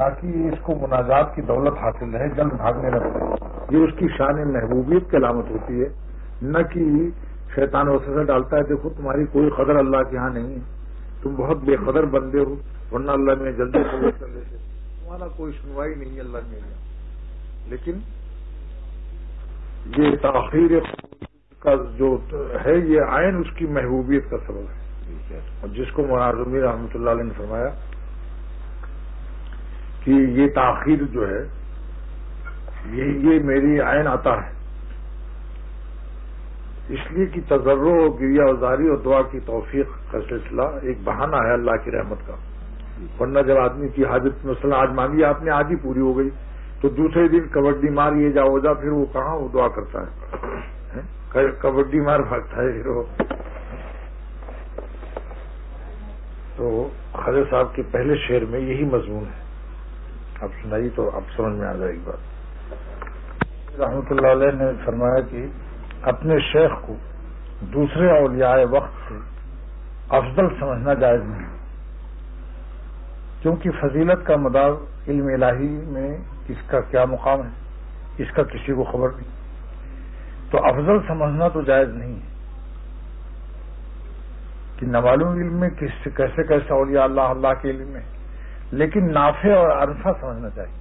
تاکہ اس کو مناجات کی دولت حاصل رہے، جلد بھاگنے لگتا ہے. یہ اس کی شان محبوبیت کی علامت ہوتی ہے، نہ کہ شیطان وسوسہ ڈالتا ہے دیکھو تمہاری کوئی قدر اللہ کے ہاں نہیں ہے، تم بہت بے قدر بندے ہو، ورنہ اللہ میں جلدی قبول کر لیتے، تمہارا کوئی سنوائی نہیں ہے اللہ میں. لیکن یہ تاخیر کا جو ہے یہ عین اس کی محبوبیت کا سبب ہے. اور جس کو مولانا رومی رحمۃ اللہ علیہ نے فرمایا کہ یہ تاخیر جو ہے یہ میری عین عطا ہے، اس لیے کہ تضرع و گریہ وزاری اور دعا کی توفیق کا سلسلہ ایک بہانہ ہے اللہ کی رحمت کا. ورنہ جب آدمی کی حاجت مثلا آج مانگی آپ نے آج ہی پوری ہو گئی تو دوسرے دن کبڈی مار یہ جاؤ جا، پھر وہ کہاں وہ دعا کرتا ہے، کبڈی مار بھاگتا ہے پھر وہ. تو خواجہ صاحب کے پہلے شعر میں یہی مضمون ہے. اب سنائی تو اب سمجھ میں آ جائے گی بات. رحمۃ اللہ علیہ نے فرمایا کہ اپنے شیخ کو دوسرے اولیاء وقت سے افضل سمجھنا جائز نہیں، کیونکہ فضیلت کا مدار علم الہی میں اس کا کیا مقام ہے اس کا کسی کو خبر نہیں. تو افضل سمجھنا تو جائز نہیں ہے کہ نامعلوم علم میں کیسے کیسے اولیاء اللہ کے علم میں، لیکن نافع اور انفع سمجھنا چاہیے.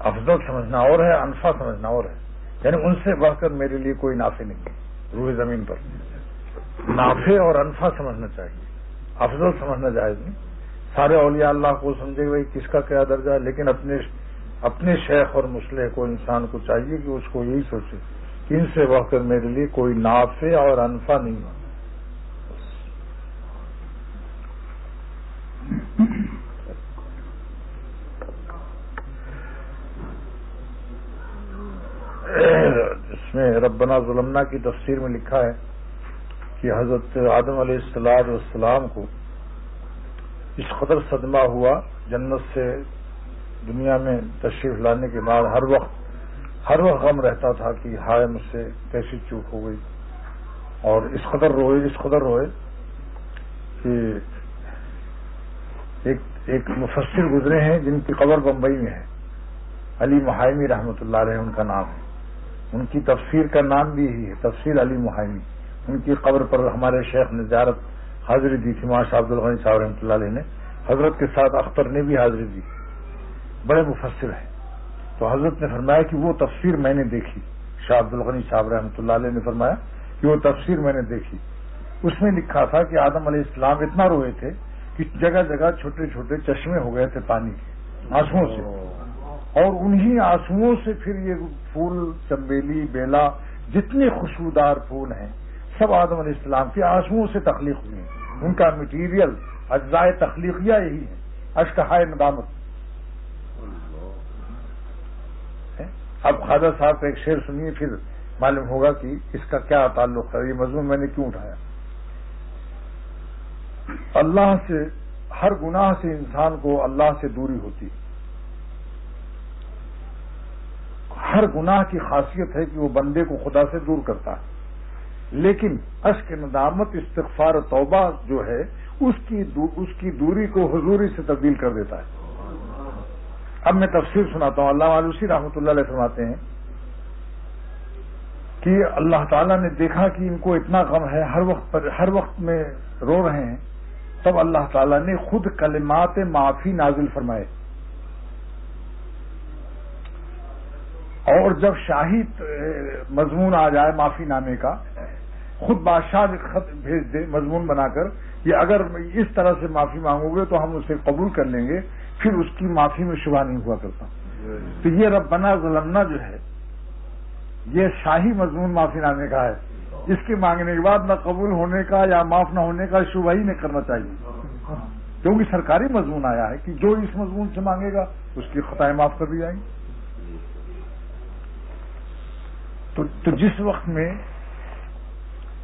افضل سمجھنا اور ہے، انفع سمجھنا اور ہے، یعنی ان سے بڑھ کر میرے لیے کوئی نافع نہیں ہے روح زمین پر. نافع اور انفع سمجھنا چاہیے، افضل سمجھنا جائز نہیں. سارے اولیاء اللہ کو سمجھے بھائی کس کا کیا درجہ ہے، لیکن اپنے شیخ اور مصلح کو انسان کو چاہیے کہ اس کو یہی سوچے کہ ان سے بڑھ کر میرے لیے کوئی نافع اور انفع نہیں ہے. اس میں ربنا ظلمنا کی تفسیر میں لکھا ہے کہ حضرت آدم علیہ السلام کو اس قدر صدمہ ہوا جنت سے دنیا میں تشریف لانے کے بعد ہر وقت غم رہتا تھا کہ ہائے مجھ سے کیسی چوک ہو گئی. اور اس قدر روئے کہ ایک مفسر گزرے ہیں جن کی قبر بمبئی میں ہے، علی محائمی رحمۃ اللہ علیہ ان کا نام ہے. ان کی تفسیر کا نام بھی یہی ہے، تفسیر علی محائمی. ان کی قبر پر ہمارے شیخ نے زیارت حاضری دی تھی، ماشاء عبد الغنی صاحب رحمۃ اللہ علیہ نے، حضرت کے ساتھ اختر نے بھی حاضری دی. بڑے مفسر ہیں. تو حضرت نے فرمایا کہ وہ تفسیر میں نے دیکھی، شاہ عبد الغنی صاحب رحمۃ اللہ علیہ نے فرمایا کہ وہ تفسیر میں نے دیکھی. اس میں لکھا تھا کہ آدم علیہ السلام اتنا روئے تھے کہ جگہ جگہ چھوٹے چھوٹے چشمے ہو گئے تھے پانی کے آنسوؤں سے، اور انہی آنسوؤں سے پھر یہ پھول چنبیلی بیلا جتنے خوشبودار پھول ہیں سب آدم علیہ السلام کے آنسوؤں سے تخلیق ہوئے ہیں. ان کا مٹیریل اجزائے تخلیقیہ یہی ہے، اشکہائے ندامت. اب خواجہ صاحب کا ایک شعر سنیے پھر معلوم ہوگا کہ اس کا کیا تعلق ہے، یہ مضمون میں نے کیوں اٹھایا. اللہ سے ہر گناہ سے انسان کو اللہ سے دوری ہوتی ہے. ہر گناہ کی خاصیت ہے کہ وہ بندے کو خدا سے دور کرتا ہے، لیکن اشک ندامت استغفار و توبہ جو ہے اس کی دوری کو حضوری سے تبدیل کر دیتا ہے. اب میں تفسیر سناتا ہوں. علامہ آلوسی رحمۃ اللہ علیہ فرماتے ہیں کہ اللہ تعالیٰ نے دیکھا کہ ان کو اتنا غم ہے، ہر وقت میں رو رہے ہیں، تب اللہ تعالیٰ نے خود کلمات معافی نازل فرمائے. اور جب شاہی مضمون آ جائے معافی نامے کا، خود بادشاہ خط بھیج دے مضمون بنا کر کہ اگر اس طرح سے معافی مانگو گے تو ہم اسے قبول کر لیں گے، پھر اس کی معافی میں شبہ نہیں ہوا کرتا. تو یہ ربنا ظلمنا جو ہے یہ شاہی مضمون معافی نامے کا ہے. اس کے مانگنے کے بعد نہ قبول ہونے کا یا معاف نہ ہونے کا شبہ ہی نہیں کرنا چاہیے، کیونکہ سرکاری مضمون آیا ہے کہ جو اس مضمون سے مانگے گا اس کی خطائیں معاف کر دی جائیں گی. تو جس وقت میں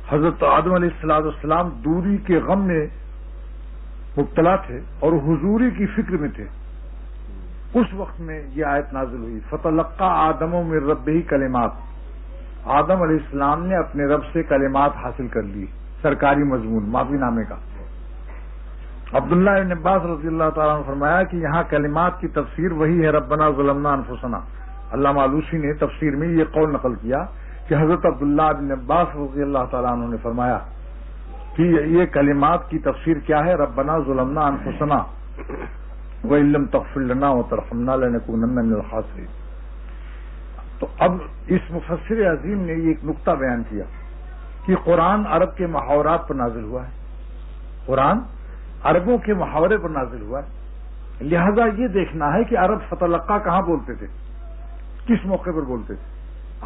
حضرت آدم علیہ السلام دوری کے غم میں مبتلا تھے اور حضوری کی فکر میں تھے، اس وقت میں یہ آیت نازل ہوئی، فتلقى آدم من ربہ کلمات. آدم علیہ السلام نے اپنے رب سے کلمات حاصل کر لی، سرکاری مضمون معافی نامے کا. عبداللہ ابن عباس رضی اللہ تعالیٰ نے فرمایا کہ یہاں کلمات کی تفسیر وہی ہے ربنا ظلمنا انفسنا. علامہ آلوسی نے تفسیر میں یہ قول نقل کیا کہ حضرت عبداللہ ابن عباس رضی اللہ تعالیٰ عنہ نے فرمایا کہ یہ کلمات کی تفسیر کیا ہے ربنا ظلمنا انفسنا وَإِن لَّمْ تَغْفِرْ لَنَا وَتَرْحَمْنَا لَنَكُونَنَّ مِنَ الْخَاسِرِينَ. تو اب اس مفسر عظیم نے یہ ایک نقطہ بیان کیا کہ قرآن عرب کے محاورات پر نازل ہوا ہے. قرآن عربوں کے محاورے پر نازل ہوا ہے. لہذا یہ دیکھنا ہے کہ عرب فتلقا کہاں بولتے تھے, کس موقع پر بولتے تھے.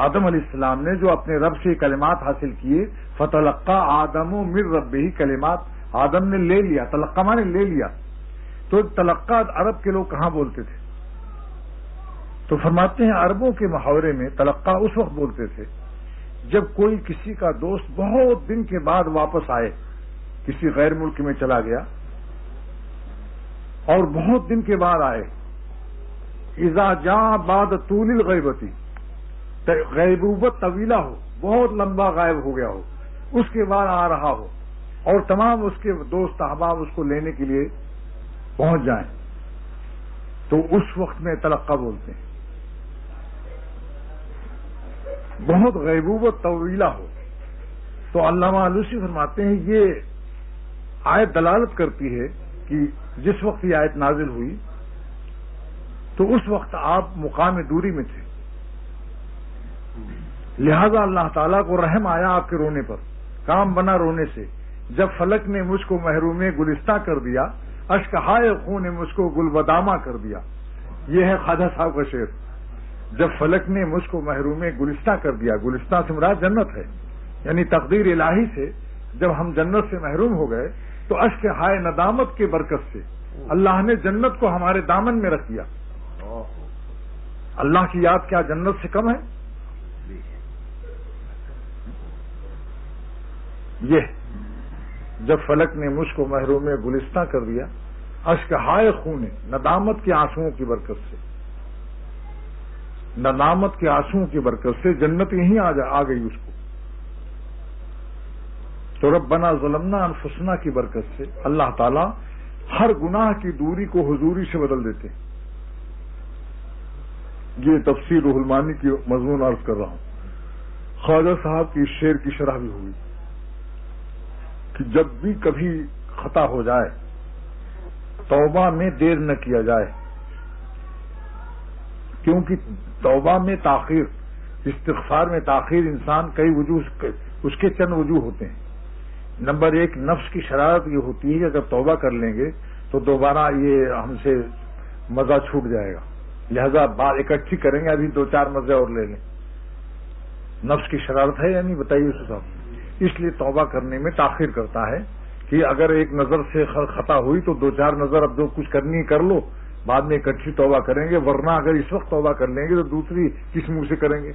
آدم علیہ السلام نے جو اپنے رب سے کلمات حاصل کیے, فتلقا آدم من ربہ کلمات, آدم نے لے لیا, تلقا مانے لے لیا. تو تلقا عرب کے لوگ کہاں بولتے تھے؟ تو فرماتے ہیں عربوں کے محاورے میں تلقا اس وقت بولتے تھے جب کوئی کسی کا دوست بہت دن کے بعد واپس آئے, کسی غیر ملک میں چلا گیا اور بہت دن کے بعد آئے. اذا جاء بعد طول الغیبتی, غیبوبت طویلہ ہو, بہت لمبا غائب ہو گیا ہو, اس کے بعد آ رہا ہو اور تمام اس کے دوست احباب اس کو لینے کے لیے پہنچ جائیں, تو اس وقت میں تلقا بولتے ہیں. بہت غیبوبت طویلہ ہو. تو علامہ آلوسی فرماتے ہیں یہ آیت دلالت کرتی ہے کہ جس وقت یہ آیت نازل ہوئی تو اس وقت آپ مقام دوری میں تھے, لہذا اللہ تعالیٰ کو رحم آیا آپ کے رونے پر, کام بنا رونے سے. جب فلک نے مجھ کو محروم گلستہ کر دیا, اشک ہائے خون نے مجھ کو گل بدامہ کر دیا. یہ ہے خواجہ صاحب کا شعر. جب فلک نے مجھ کو محروم گلستہ کر دیا, گلستہ سے مراد جنت ہے, یعنی تقدیر الہی سے جب ہم جنت سے محروم ہو گئے تو اشک ہائے ندامت کے برکت سے اللہ نے جنت کو ہمارے دامن میں رکھ دیا. اللہ کی یاد کیا جنت سے کم ہے؟ یہ جب فلک نے مجھ کو محروم گلستہ کر دیا, اشک ہائے خون ندامت کے آنسوؤں کی برکت سے, ندامت کے آنسوؤں کی برکت سے جنت یہیں آ گئی اس کو. تو ربنا ظلمنا انفسنا کی برکت سے اللہ تعالی ہر گناہ کی دوری کو حضوری سے بدل دیتے. یہ تفسیر روح المانی کی مضمون عرض کر رہا ہوں. خواجہ صاحب کی شعر کی شرح بھی ہوئی کہ جب بھی کبھی خطا ہو جائے توبہ میں دیر نہ کیا جائے, کیونکہ توبہ میں تاخیر, استغفار میں تاخیر انسان کئی وجوہ, اس کے چند وجوہ ہوتے ہیں. نمبر ایک, نفس کی شرارت یہ ہوتی ہے کہ اگر توبہ کر لیں گے تو دوبارہ یہ ہم سے مزہ چھوٹ جائے گا, لہذا بات اکٹھی کریں گے, ابھی 2-4 مزے اور لے لیں. نفس کی شرارت ہے یا نہیں بتائیے صاحب. اس لیے توبہ کرنے میں تاخیر کرتا ہے کہ اگر ایک نظر سے خطا ہوئی تو 2-4 نظر اب جو کچھ کرنی کر لو, بعد میں اکٹھی توبہ کریں گے, ورنہ اگر اس وقت توبہ کر لیں گے تو دوسری کس منہ سے کریں گے.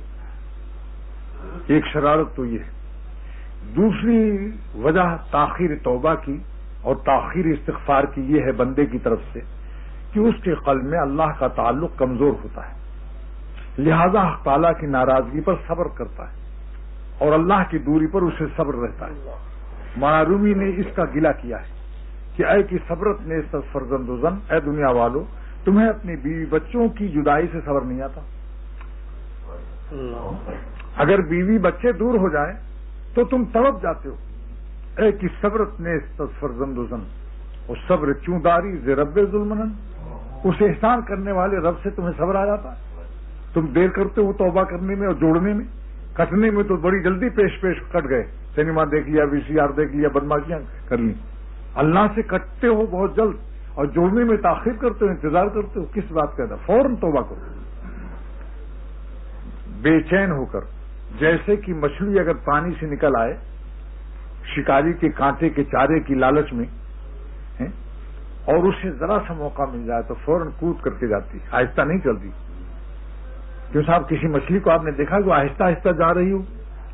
ایک شرارت تو یہ ہے. دوسری وجہ تاخیر توبہ کی اور تاخیر استغفار کی یہ ہے بندے کی طرف سے کہ اس کے قلب میں اللہ کا تعلق کمزور ہوتا ہے, لہذا حق تعالیٰ کی ناراضگی پر صبر کرتا ہے اور اللہ کی دوری پر اسے صبر رہتا ہے. مولانا رومی نے اس کا گلہ کیا ہے کہ اے کی صبرت نے فرزند و زن, اے دنیا والو تمہیں اپنی بیوی بچوں کی جدائی سے صبر نہیں آتا. اگر بیوی بچے دور ہو جائیں تو تم تڑپ جاتے ہو. اے کی صبرت نے فرزند و زن, اور صبر چوں داری ز رب ظلمن, اس احسان کرنے والے رب سے تمہیں صبر آ جاتا ہے. تم دیر کرتے ہو توبہ کرنے میں اور جوڑنے میں, کٹنے میں تو بڑی جلدی پیش کٹ گئے, سنیما دیکھ لیا, VCR دیکھ لیا, بدماشیاں کر لی. اللہ سے کٹتے ہو بہت جلد اور جوڑنے میں تاخیر کرتے ہو, انتظار کرتے ہو. کس بات کا تھا؟ فوراً توبہ کرو بے چین ہو کر. جیسے کہ مچھلی اگر پانی سے نکل آئے شکاری کے کانٹے کے چارے کی لالچ میں اور اسے ذرا سا موقع مل جائے تو فوراً کود کر کے جاتی, آہستہ نہیں چلتی. کیوں صاحب کسی مچھلی کو آپ نے دیکھا کہ وہ آہستہ آہستہ جا رہی ہو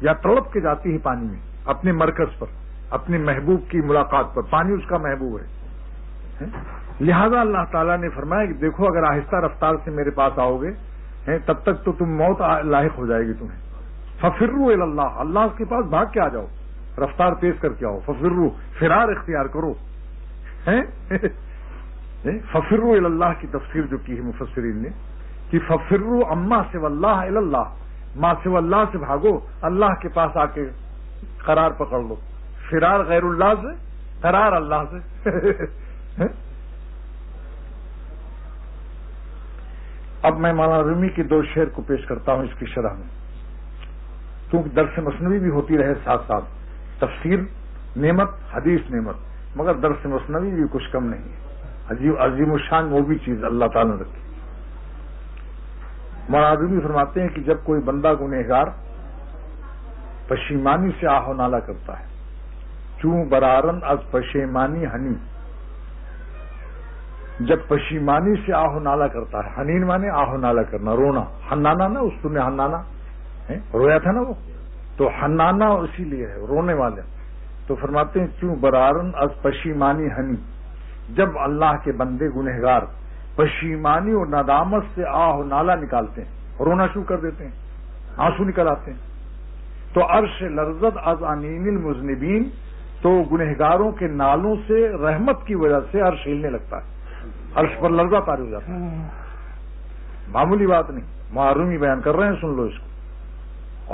یا تڑپ کے جاتی ہے پانی میں اپنے مرکز پر, اپنے محبوب کی ملاقات پر. پانی اس کا محبوب ہے. لہذا اللہ تعالیٰ نے فرمایا کہ دیکھو اگر آہستہ رفتار سے میرے پاس آؤ گے تب تک تو تم موت لاحق ہو جائے گی تمہیں. ففروا الی اللہ, اللہ کے پاس بھاگ کے آ جاؤ, رفتار تیز کر کے آؤ. ففروا, فرار اختیار کرو. ففروا الی اللہ کی تفسیر جو کی ہے مفسرین نے کہ ففروا اما سوی اللہ الی اللہ، ما سوی اللہ سے بھاگو، اللہ کے پاس آ کے قرار پکڑ لو. فرار غیر اللہ سے، قرار اللہ سے. اب میں مولانا رومی کی 2 شعر کو پیش کرتا ہوں اس کی شرح میں، کیونکہ درس مثنوی بھی ہوتی رہے ساتھ ساتھ، تفسیر نعمت، حدیث نعمت، مگر درس مثنوی بھی کچھ کم نہیں ہے، عظیم الشان وہ بھی چیز اللہ تعالیٰ نے رکھی. مولانا رومی فرماتے ہیں کہ جب کوئی بندہ گنہگار پشیمانی سے آہ و نالہ کرتا ہے، چوں برارن از پشیمانی ہنی، جب پشیمانی سے آہ و نالہ کرتا ہے، حنین مانے آہ و نالہ کرنا، رونا، حنانا نا، اس نے حنانا رویا تھا نا وہ، تو حنانا اسی لیے ہے رونے والے. تو فرماتے ہیں چوں برارن از پشیمانی ہنی، جب اللہ کے بندے گنہگار پشیمانی اور ندامت سے آہ و نالہ نکالتے ہیں، رونا شروع کر دیتے ہیں، آنسو نکل آتے ہیں، تو عرش لرزد از انین المذنبین، تو گنہگاروں کے نالوں سے رحمت کی وجہ سے عرش ہلنے لگتا ہے، عرش پر لرزہ طاری ہو جاتا ہے. معمولی بات نہیں، معرومی بیان کر رہے ہیں، سن لو اس کو.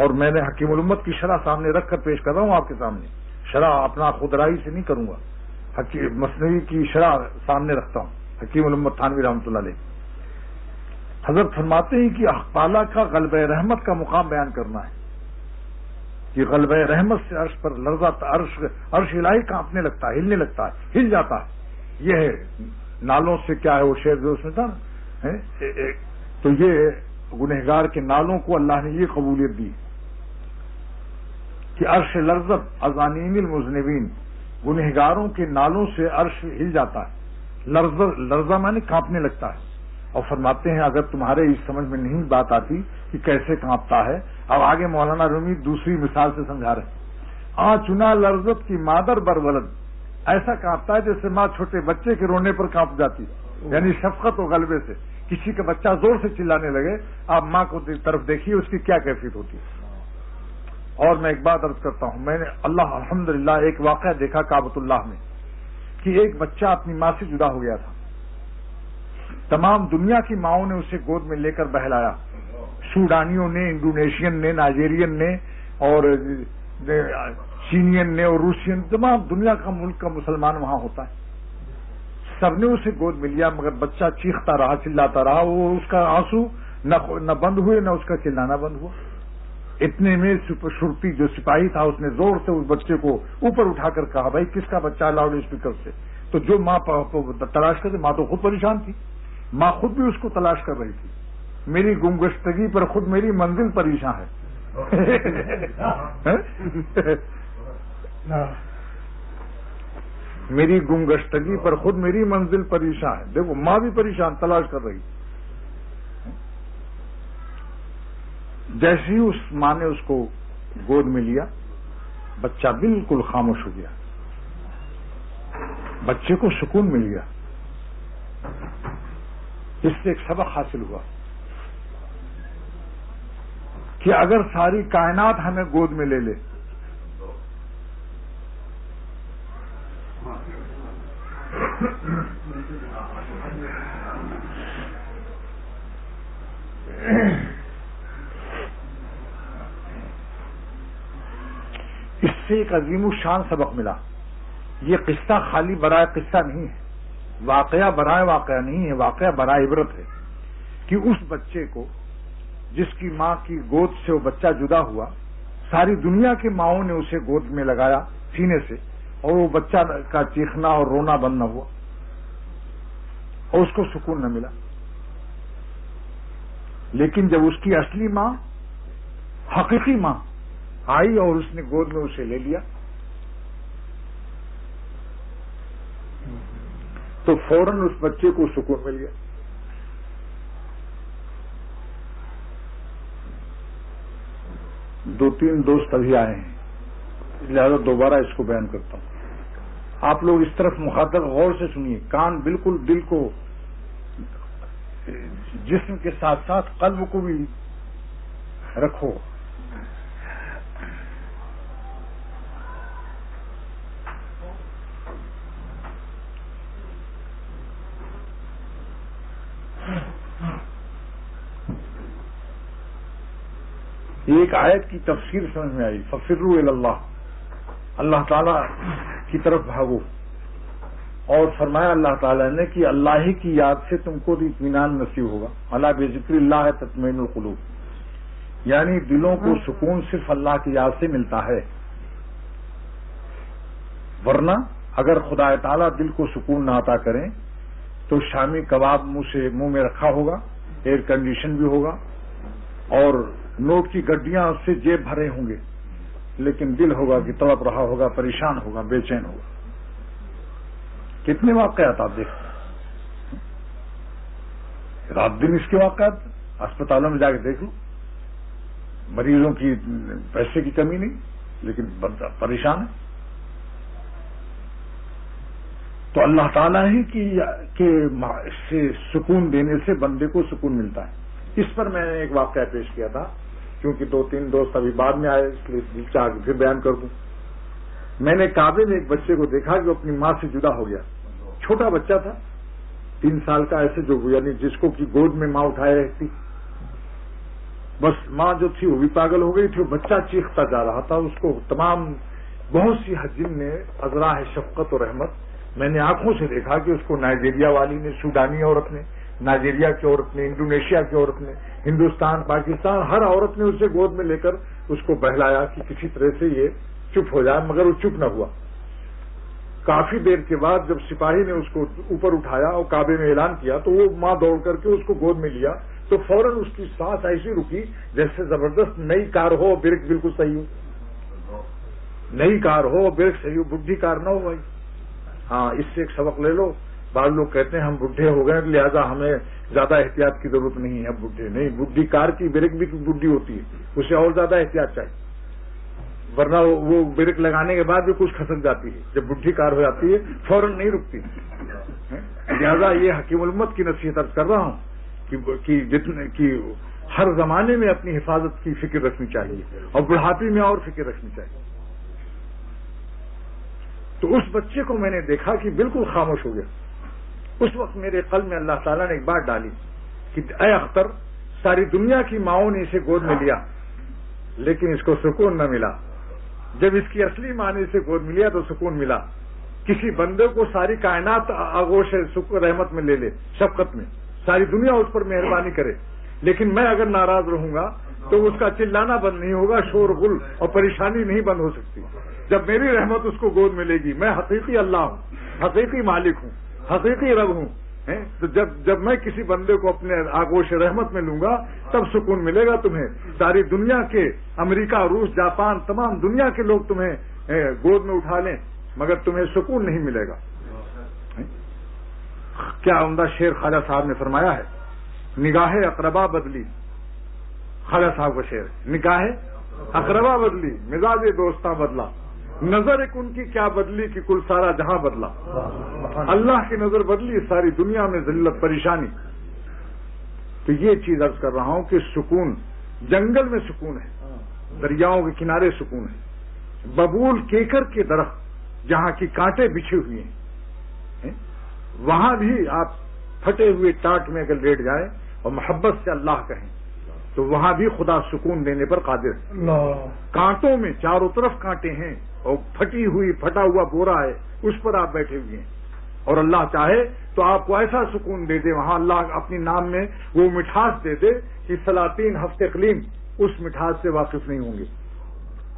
اور میں نے حکیم الامت کی شرح سامنے رکھ کر پیش کر رہا ہوں آپ کے سامنے، شرح اپنا خودرائی سے نہیں کروں گا، مثنوی کی شرح سامنے رکھتا ہوں، حکیم الامت تھانوی رحمۃ اللہ علیہ. حضرت فرماتے ہیں کہ اخبالہ کا غلبہ رحمت کا مقام بیان کرنا ہے کہ غلبہ رحمت سے عرش پر لرزہ، عرش الہی کانپنے لگتا ہے، ہلنے لگتا ہے، ہل جاتا ہے. یہ ہے نالوں سے، کیا ہے وہ شعر جو اس میں تھا نا، تو یہ گنہگار کے نالوں کو اللہ نے یہ قبولیت دی کہ عرش لرزت از انین المذنبین، گنہگاروں کے نالوں سے عرش ہل جاتا ہے، لرزہ مانے کانپنے لگتا ہے. اور فرماتے ہیں اگر تمہارے اس سمجھ میں نہیں بات آتی کہ کیسے کانپتا ہے، اب آگے مولانا رومی دوسری مثال سے سمجھا رہے ہیں. چنا لرزت کی مادر بر ولد، ایسا کانپتا ہے جیسے ماں چھوٹے بچے کے رونے پر کانپ جاتی، یعنی شفقت و غلبے سے. کسی کا بچہ زور سے چلانے لگے، آپ ماں کو طرف دیکھیے اس کی کیا کیفیت ہوتی ہے. اور میں ایک بات عرض کرتا ہوں، میں نے الحمدللہ ایک واقعہ دیکھا کعبۃ اللہ میں کہ ایک بچہ اپنی ماں سے جدا ہو گیا تھا، تمام دنیا کی ماؤں نے اسے گود میں لے کر بہلایا، سوڈانیوں نے، انڈونیشین نے، نائجیرین نے، اور چینین نے، اور روسین، تمام دنیا کا ملک کا مسلمان وہاں ہوتا ہے، سب نے اسے گود میں لیا، مگر بچہ چیختا رہا، چلاتا رہا، وہ اس کا آنسو نہ بند ہوئے نہ اس کا چلانا بند ہوا. اتنے میں شرطی جو سپاہی تھا اس نے زور سے اس بچے کو اوپر اٹھا کر کہا بھائی کس کا بچہ ہے، لاؤڈ اسپیکر سے. تو جو ماں تلاش کرتی، ماں تو خود پریشان تھی، ماں خود بھی اس کو تلاش کر رہی تھی. میری گمگشتگی پر خود میری منزل پریشان ہے. میری گمگشتگی پر خود میری منزل پریشان ہے. دیکھو ماں بھی پریشان، تلاش کر رہی. جیسے ہی اس ماں نے اس کو گود میں لیا، بچہ بالکل خاموش ہو گیا، بچے کو سکون مل گیا. اس سے ایک سبق حاصل ہوا کہ اگر ساری کائنات ہمیں گود میں لے لے، اس سے ایک عظیم الشان سبق ملا. یہ قصہ خالی برائے قصہ نہیں ہے، واقعہ برائے واقعہ نہیں ہے، واقعہ برائے عبرت ہے کہ اس بچے کو جس کی ماں کی گود سے وہ بچہ جدا ہوا، ساری دنیا کی ماؤں نے اسے گود میں لگایا سینے سے، اور وہ بچہ کا چیخنا اور رونا بند نہ ہوا اور اس کو سکون نہ ملا. لیکن جب اس کی اصلی ماں، حقیقی ماں آئی اور اس نے گود میں اسے لے لیا، تو فوراً اس بچے کو سکون مل گیا. دو تین دوست ابھی آئے ہیں، لہذا دوبارہ اس کو بیان کرتا ہوں. آپ لوگ اس طرف مخاطب غور سے سنیے، کان بالکل دل کو، جسم کے ساتھ ساتھ قلب کو بھی رکھو. ایک آیت کی تفسیر سمجھ میں آئی، ففروا الی اللہ، اللہ تعالیٰ کی طرف بھاگو، اور فرمایا اللہ تعالیٰ نے کہ اللہ ہی کی یاد سے تم کو اطمینان نصیب ہوگا، الا بذکر اللہ تطمئن القلوب، یعنی دلوں کو سکون صرف اللہ کی یاد سے ملتا ہے، ورنہ اگر خدا تعالیٰ دل کو سکون نہ عطا کریں تو شامی کباب منہ میں رکھا ہوگا، ایئر کنڈیشن بھی ہوگا، اور نوٹ کی گڈیاں اس سے جیب بھرے ہوں گے، لیکن دل ہوگا کہ تڑپ رہا ہوگا، پریشان ہوگا، بے چین ہوگا۔ کتنے واقعات آپ دیکھیں، رات دن اس کے واقعات، اسپتالوں میں جا کے دیکھ لو، مریضوں کی پیسے کی کمی نہیں، لیکن بندہ پریشان ہے۔ تو اللہ تعالیٰ ہی کے سے سکون دینے سے بندے کو سکون ملتا ہے۔ اس پر میں نے ایک واقعہ پیش کیا تھا، کیونکہ 2-3 دوست ابھی بعد میں آئے، اس لیے چاہ کے پھر بیان کر دوں۔ میں نے کعبے میں ایک بچے کو دیکھا کہ وہ اپنی ماں سے جدا ہو گیا، چھوٹا بچہ تھا 3 سال کا، ایسے جو یعنی جس کو کہ گود میں ماں اٹھائے رہتی، بس ماں جو تھی وہ بھی پاگل ہو گئی تھی، وہ بچہ چیختا جا رہا تھا، اس کو تمام بہت سی حجم نے ازراہ شفقت اور رحمت، میں نے آنکھوں سے دیکھا کہ اس کو نائجیریا والی نے، سوڈانی عورت نے، نائجیریا کی عورت نے، انڈونیشیا کی عورت نے، ہندوستان، پاکستان، ہر عورت نے اسے گود میں لے کر اس کو بہلایا کہ کسی طرح سے یہ چپ ہو جائے، مگر وہ چپ نہ ہوا۔ کافی دیر کے بعد جب سپاہی نے اس کو اوپر اٹھایا اور کعبے میں اعلان کیا تو وہ ماں دوڑ کر کے اس کو گود میں لیا، تو فوراً اس کی سانس ایسی رکی جیسے زبردست نئی کار ہو، بریک بالکل صحیح ہو، نئی کار ہو، بریک صحیح ہو، بڈھی کار نہ ہو بھائی۔ ہاں، اس سے ایک سبق لے لو۔ بعض لوگ کہتے ہیں ہم بڈھے ہو گئے لہذا ہمیں زیادہ احتیاط کی ضرورت نہیں ہے، اب بڈھے نہیں، بڈھی کار کی بریک بھی بڈھی ہوتی ہے، اسے اور زیادہ احتیاط چاہیے، ورنہ وہ بریک لگانے کے بعد بھی کچھ کھسک جاتی ہے، جب بڈھی کار ہو جاتی ہے فوراً نہیں رکتی۔ لہذا یہ حکیم الامت کی نصیحت عرض کر رہا ہوں کہ ہر زمانے میں اپنی حفاظت کی فکر رکھنی چاہیے، اور بڑھاپے میں اور فکر رکھنی چاہیے۔ تو اس بچے کو میں نے دیکھا کہ بالکل خاموش ہو گیا۔ اس وقت میرے قلب میں اللہ تعالیٰ نے ایک بات ڈالی کہ اے اختر، ساری دنیا کی ماؤں نے اسے گود میں لیا لیکن اس کو سکون نہ ملا، جب اس کی اصلی ماں نے اسے گود میں لیا تو سکون ملا۔ کسی بندے کو ساری کائنات آغوش رحمت میں لے لے، شفقت میں، ساری دنیا اس پر مہربانی کرے، لیکن میں اگر ناراض رہوں گا تو اس کا چلانا بند نہیں ہوگا، شور غل اور پریشانی نہیں بند ہو سکتی۔ جب میری رحمت اس کو گود میں لے گی، میں حقیقی اللہ ہوں، حقیقی مالک ہوں، حقیقی رب ہوں، تو جب میں کسی بندے کو اپنے آغوش رحمت میں لوں گا تب سکون ملے گا تمہیں۔ ساری دنیا کے امریکہ، روس، جاپان، تمام دنیا کے لوگ تمہیں گود میں اٹھا لیں مگر تمہیں سکون نہیں ملے گا۔ کیا عمدہ شعر خواجہ صاحب نے فرمایا ہے، نگاہ اقربا بدلی، خواجہ صاحب کا شعر، نگاہ اقربا بدلی، مزاج دوستاں بدلا، نظر ایک ان کی کیا بدلی کہ کل سارا جہاں بدلا۔ اللہ کی نظر بدلی، ساری دنیا میں ذلت پریشانی۔ تو یہ چیز عرض کر رہا ہوں کہ سکون، جنگل میں سکون ہے، دریاؤں کے کنارے سکون ہے، ببول کیکر کے درخت جہاں کی کانٹے بچھے ہوئے ہیں وہاں بھی آپ پھٹے ہوئے ٹاٹ میں اگر لیٹ جائیں اور محبت سے اللہ کہیں تو وہاں بھی خدا سکون دینے پر قادر ہے۔ کانٹوں میں چاروں طرف کانٹے ہیں اور پھٹا ہوا بورا ہے، اس پر آپ بیٹھے ہوئے ہیں، اور اللہ چاہے تو آپ کو ایسا سکون دے دے، وہاں اللہ اپنی نام میں وہ مٹھاس دے دے کہ سلاطین ہفت اقلیم اس مٹھاس سے واقف نہیں ہوں گے۔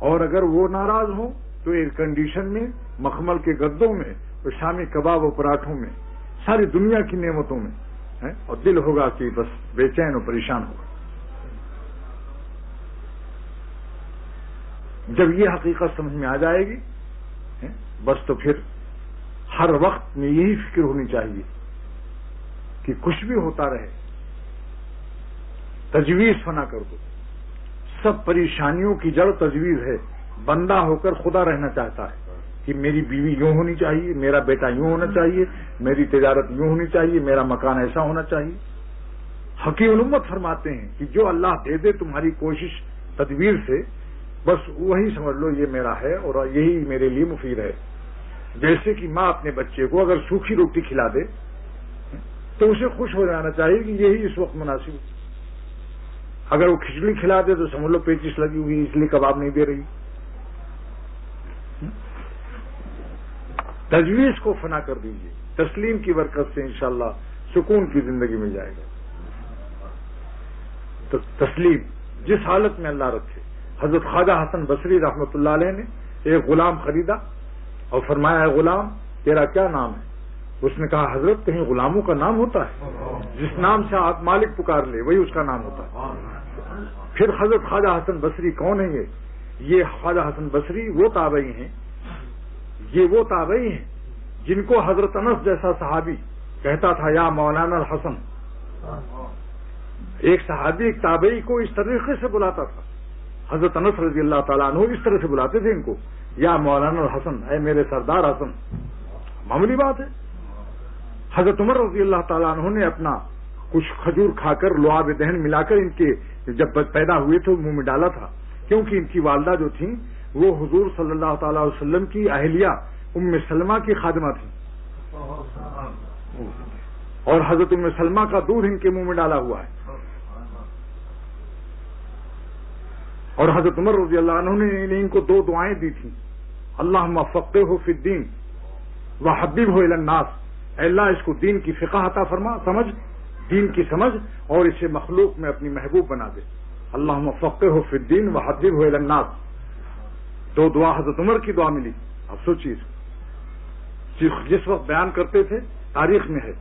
اور اگر وہ ناراض ہوں تو ایئر کنڈیشن میں، مخمل کے گدوں میں، اور شامی کباب و پراٹھوں میں، ساری دنیا کی نعمتوں میں، اور دل ہوگا کہ بس بے چین و پریشان ہوگا۔ جب یہ حقیقت سمجھ میں آ جائے گی بس تو پھر ہر وقت میں یہی فکر ہونی چاہیے کہ کچھ بھی ہوتا رہے تجویز فنا کر دو۔ سب پریشانیوں کی جڑ تجویز ہے۔ بندہ ہو کر خدا رہنا چاہتا ہے کہ میری بیوی یوں ہونی چاہیے، میرا بیٹا یوں ہونا چاہیے، میری تجارت یوں ہونی چاہیے، میرا مکان ایسا ہونا چاہیے۔ حکیم الامت فرماتے ہیں کہ جو اللہ دے دے تمہاری کوشش تدبیر سے، بس وہی سمجھ لو یہ میرا ہے اور یہی میرے لیے مفید ہے۔ جیسے کہ ماں اپنے بچے کو اگر سوکھی روٹی کھلا دے تو اسے خوش ہو جانا چاہیے کہ یہی اس وقت مناسب ہے۔ اگر وہ کھچڑی کھلا دے تو سمجھ لو پیچس لگی ہوئی اس لیے کباب نہیں دے رہی. تجویز کو فنا کر دیجیے. تسلیم کی برکت سے انشاءاللہ سکون کی زندگی میں جائے گا. تو تسلیم جس حالت میں اللہ رکھے. حضرت خواجہ حسن بصری رحمۃ اللہ علیہ نے ایک غلام خریدا اور فرمایا اے غلام تیرا کیا نام ہے؟ اس نے کہا حضرت کہیں غلاموں کا نام ہوتا ہے؟ جس نام سے آپ مالک پکار لے وہی اس کا نام ہوتا ہے. پھر حضرت خواجہ حسن بصری کون ہے یہ خواجہ حسن بصری وہ تابعی ہیں جن کو حضرت انس جیسا صحابی کہتا تھا یا مولانا الحسن. ایک صحابی ایک تابعی کو اس طریقے سے بلاتا تھا. حضرت انس رضی اللہ تعالیٰ عنہ اس طرح سے بلاتے تھے ان کو یا مولانا الحسن، اے میرے سردار حسن. معمولی بات ہے. حضرت عمر رضی اللہ تعالیٰ عنہ نے اپنا کچھ کھجور کھا کر لعاب دہن ملا کر ان کے جب پیدا ہوئے تھے منہ میں ڈالا تھا، کیونکہ ان کی والدہ جو تھیں وہ حضور صلی اللہ تعالی وسلم کی اہلیہ ام سلمہ کی خادمہ تھیں، اور حضرت ام سلمہ کا دودھ ان کے منہ میں ڈالا ہوا ہے. اور حضرت عمر رضی اللہ عنہ نے ان کو دو دعائیں دی تھیں. اللہم فقہہ فی الدین وحببہ الی الناس. اے اللہ اس کو دین کی فقہ عطا فرما، دین کی سمجھ، اور اسے مخلوق میں اپنی محبوب بنا دے. اللہم فقہہ فی الدین وحببہ الی الناس. دو دعا حضرت عمر کی دعا ملی. اب سوچیے جس وقت بیان کرتے تھے تاریخ میں ہے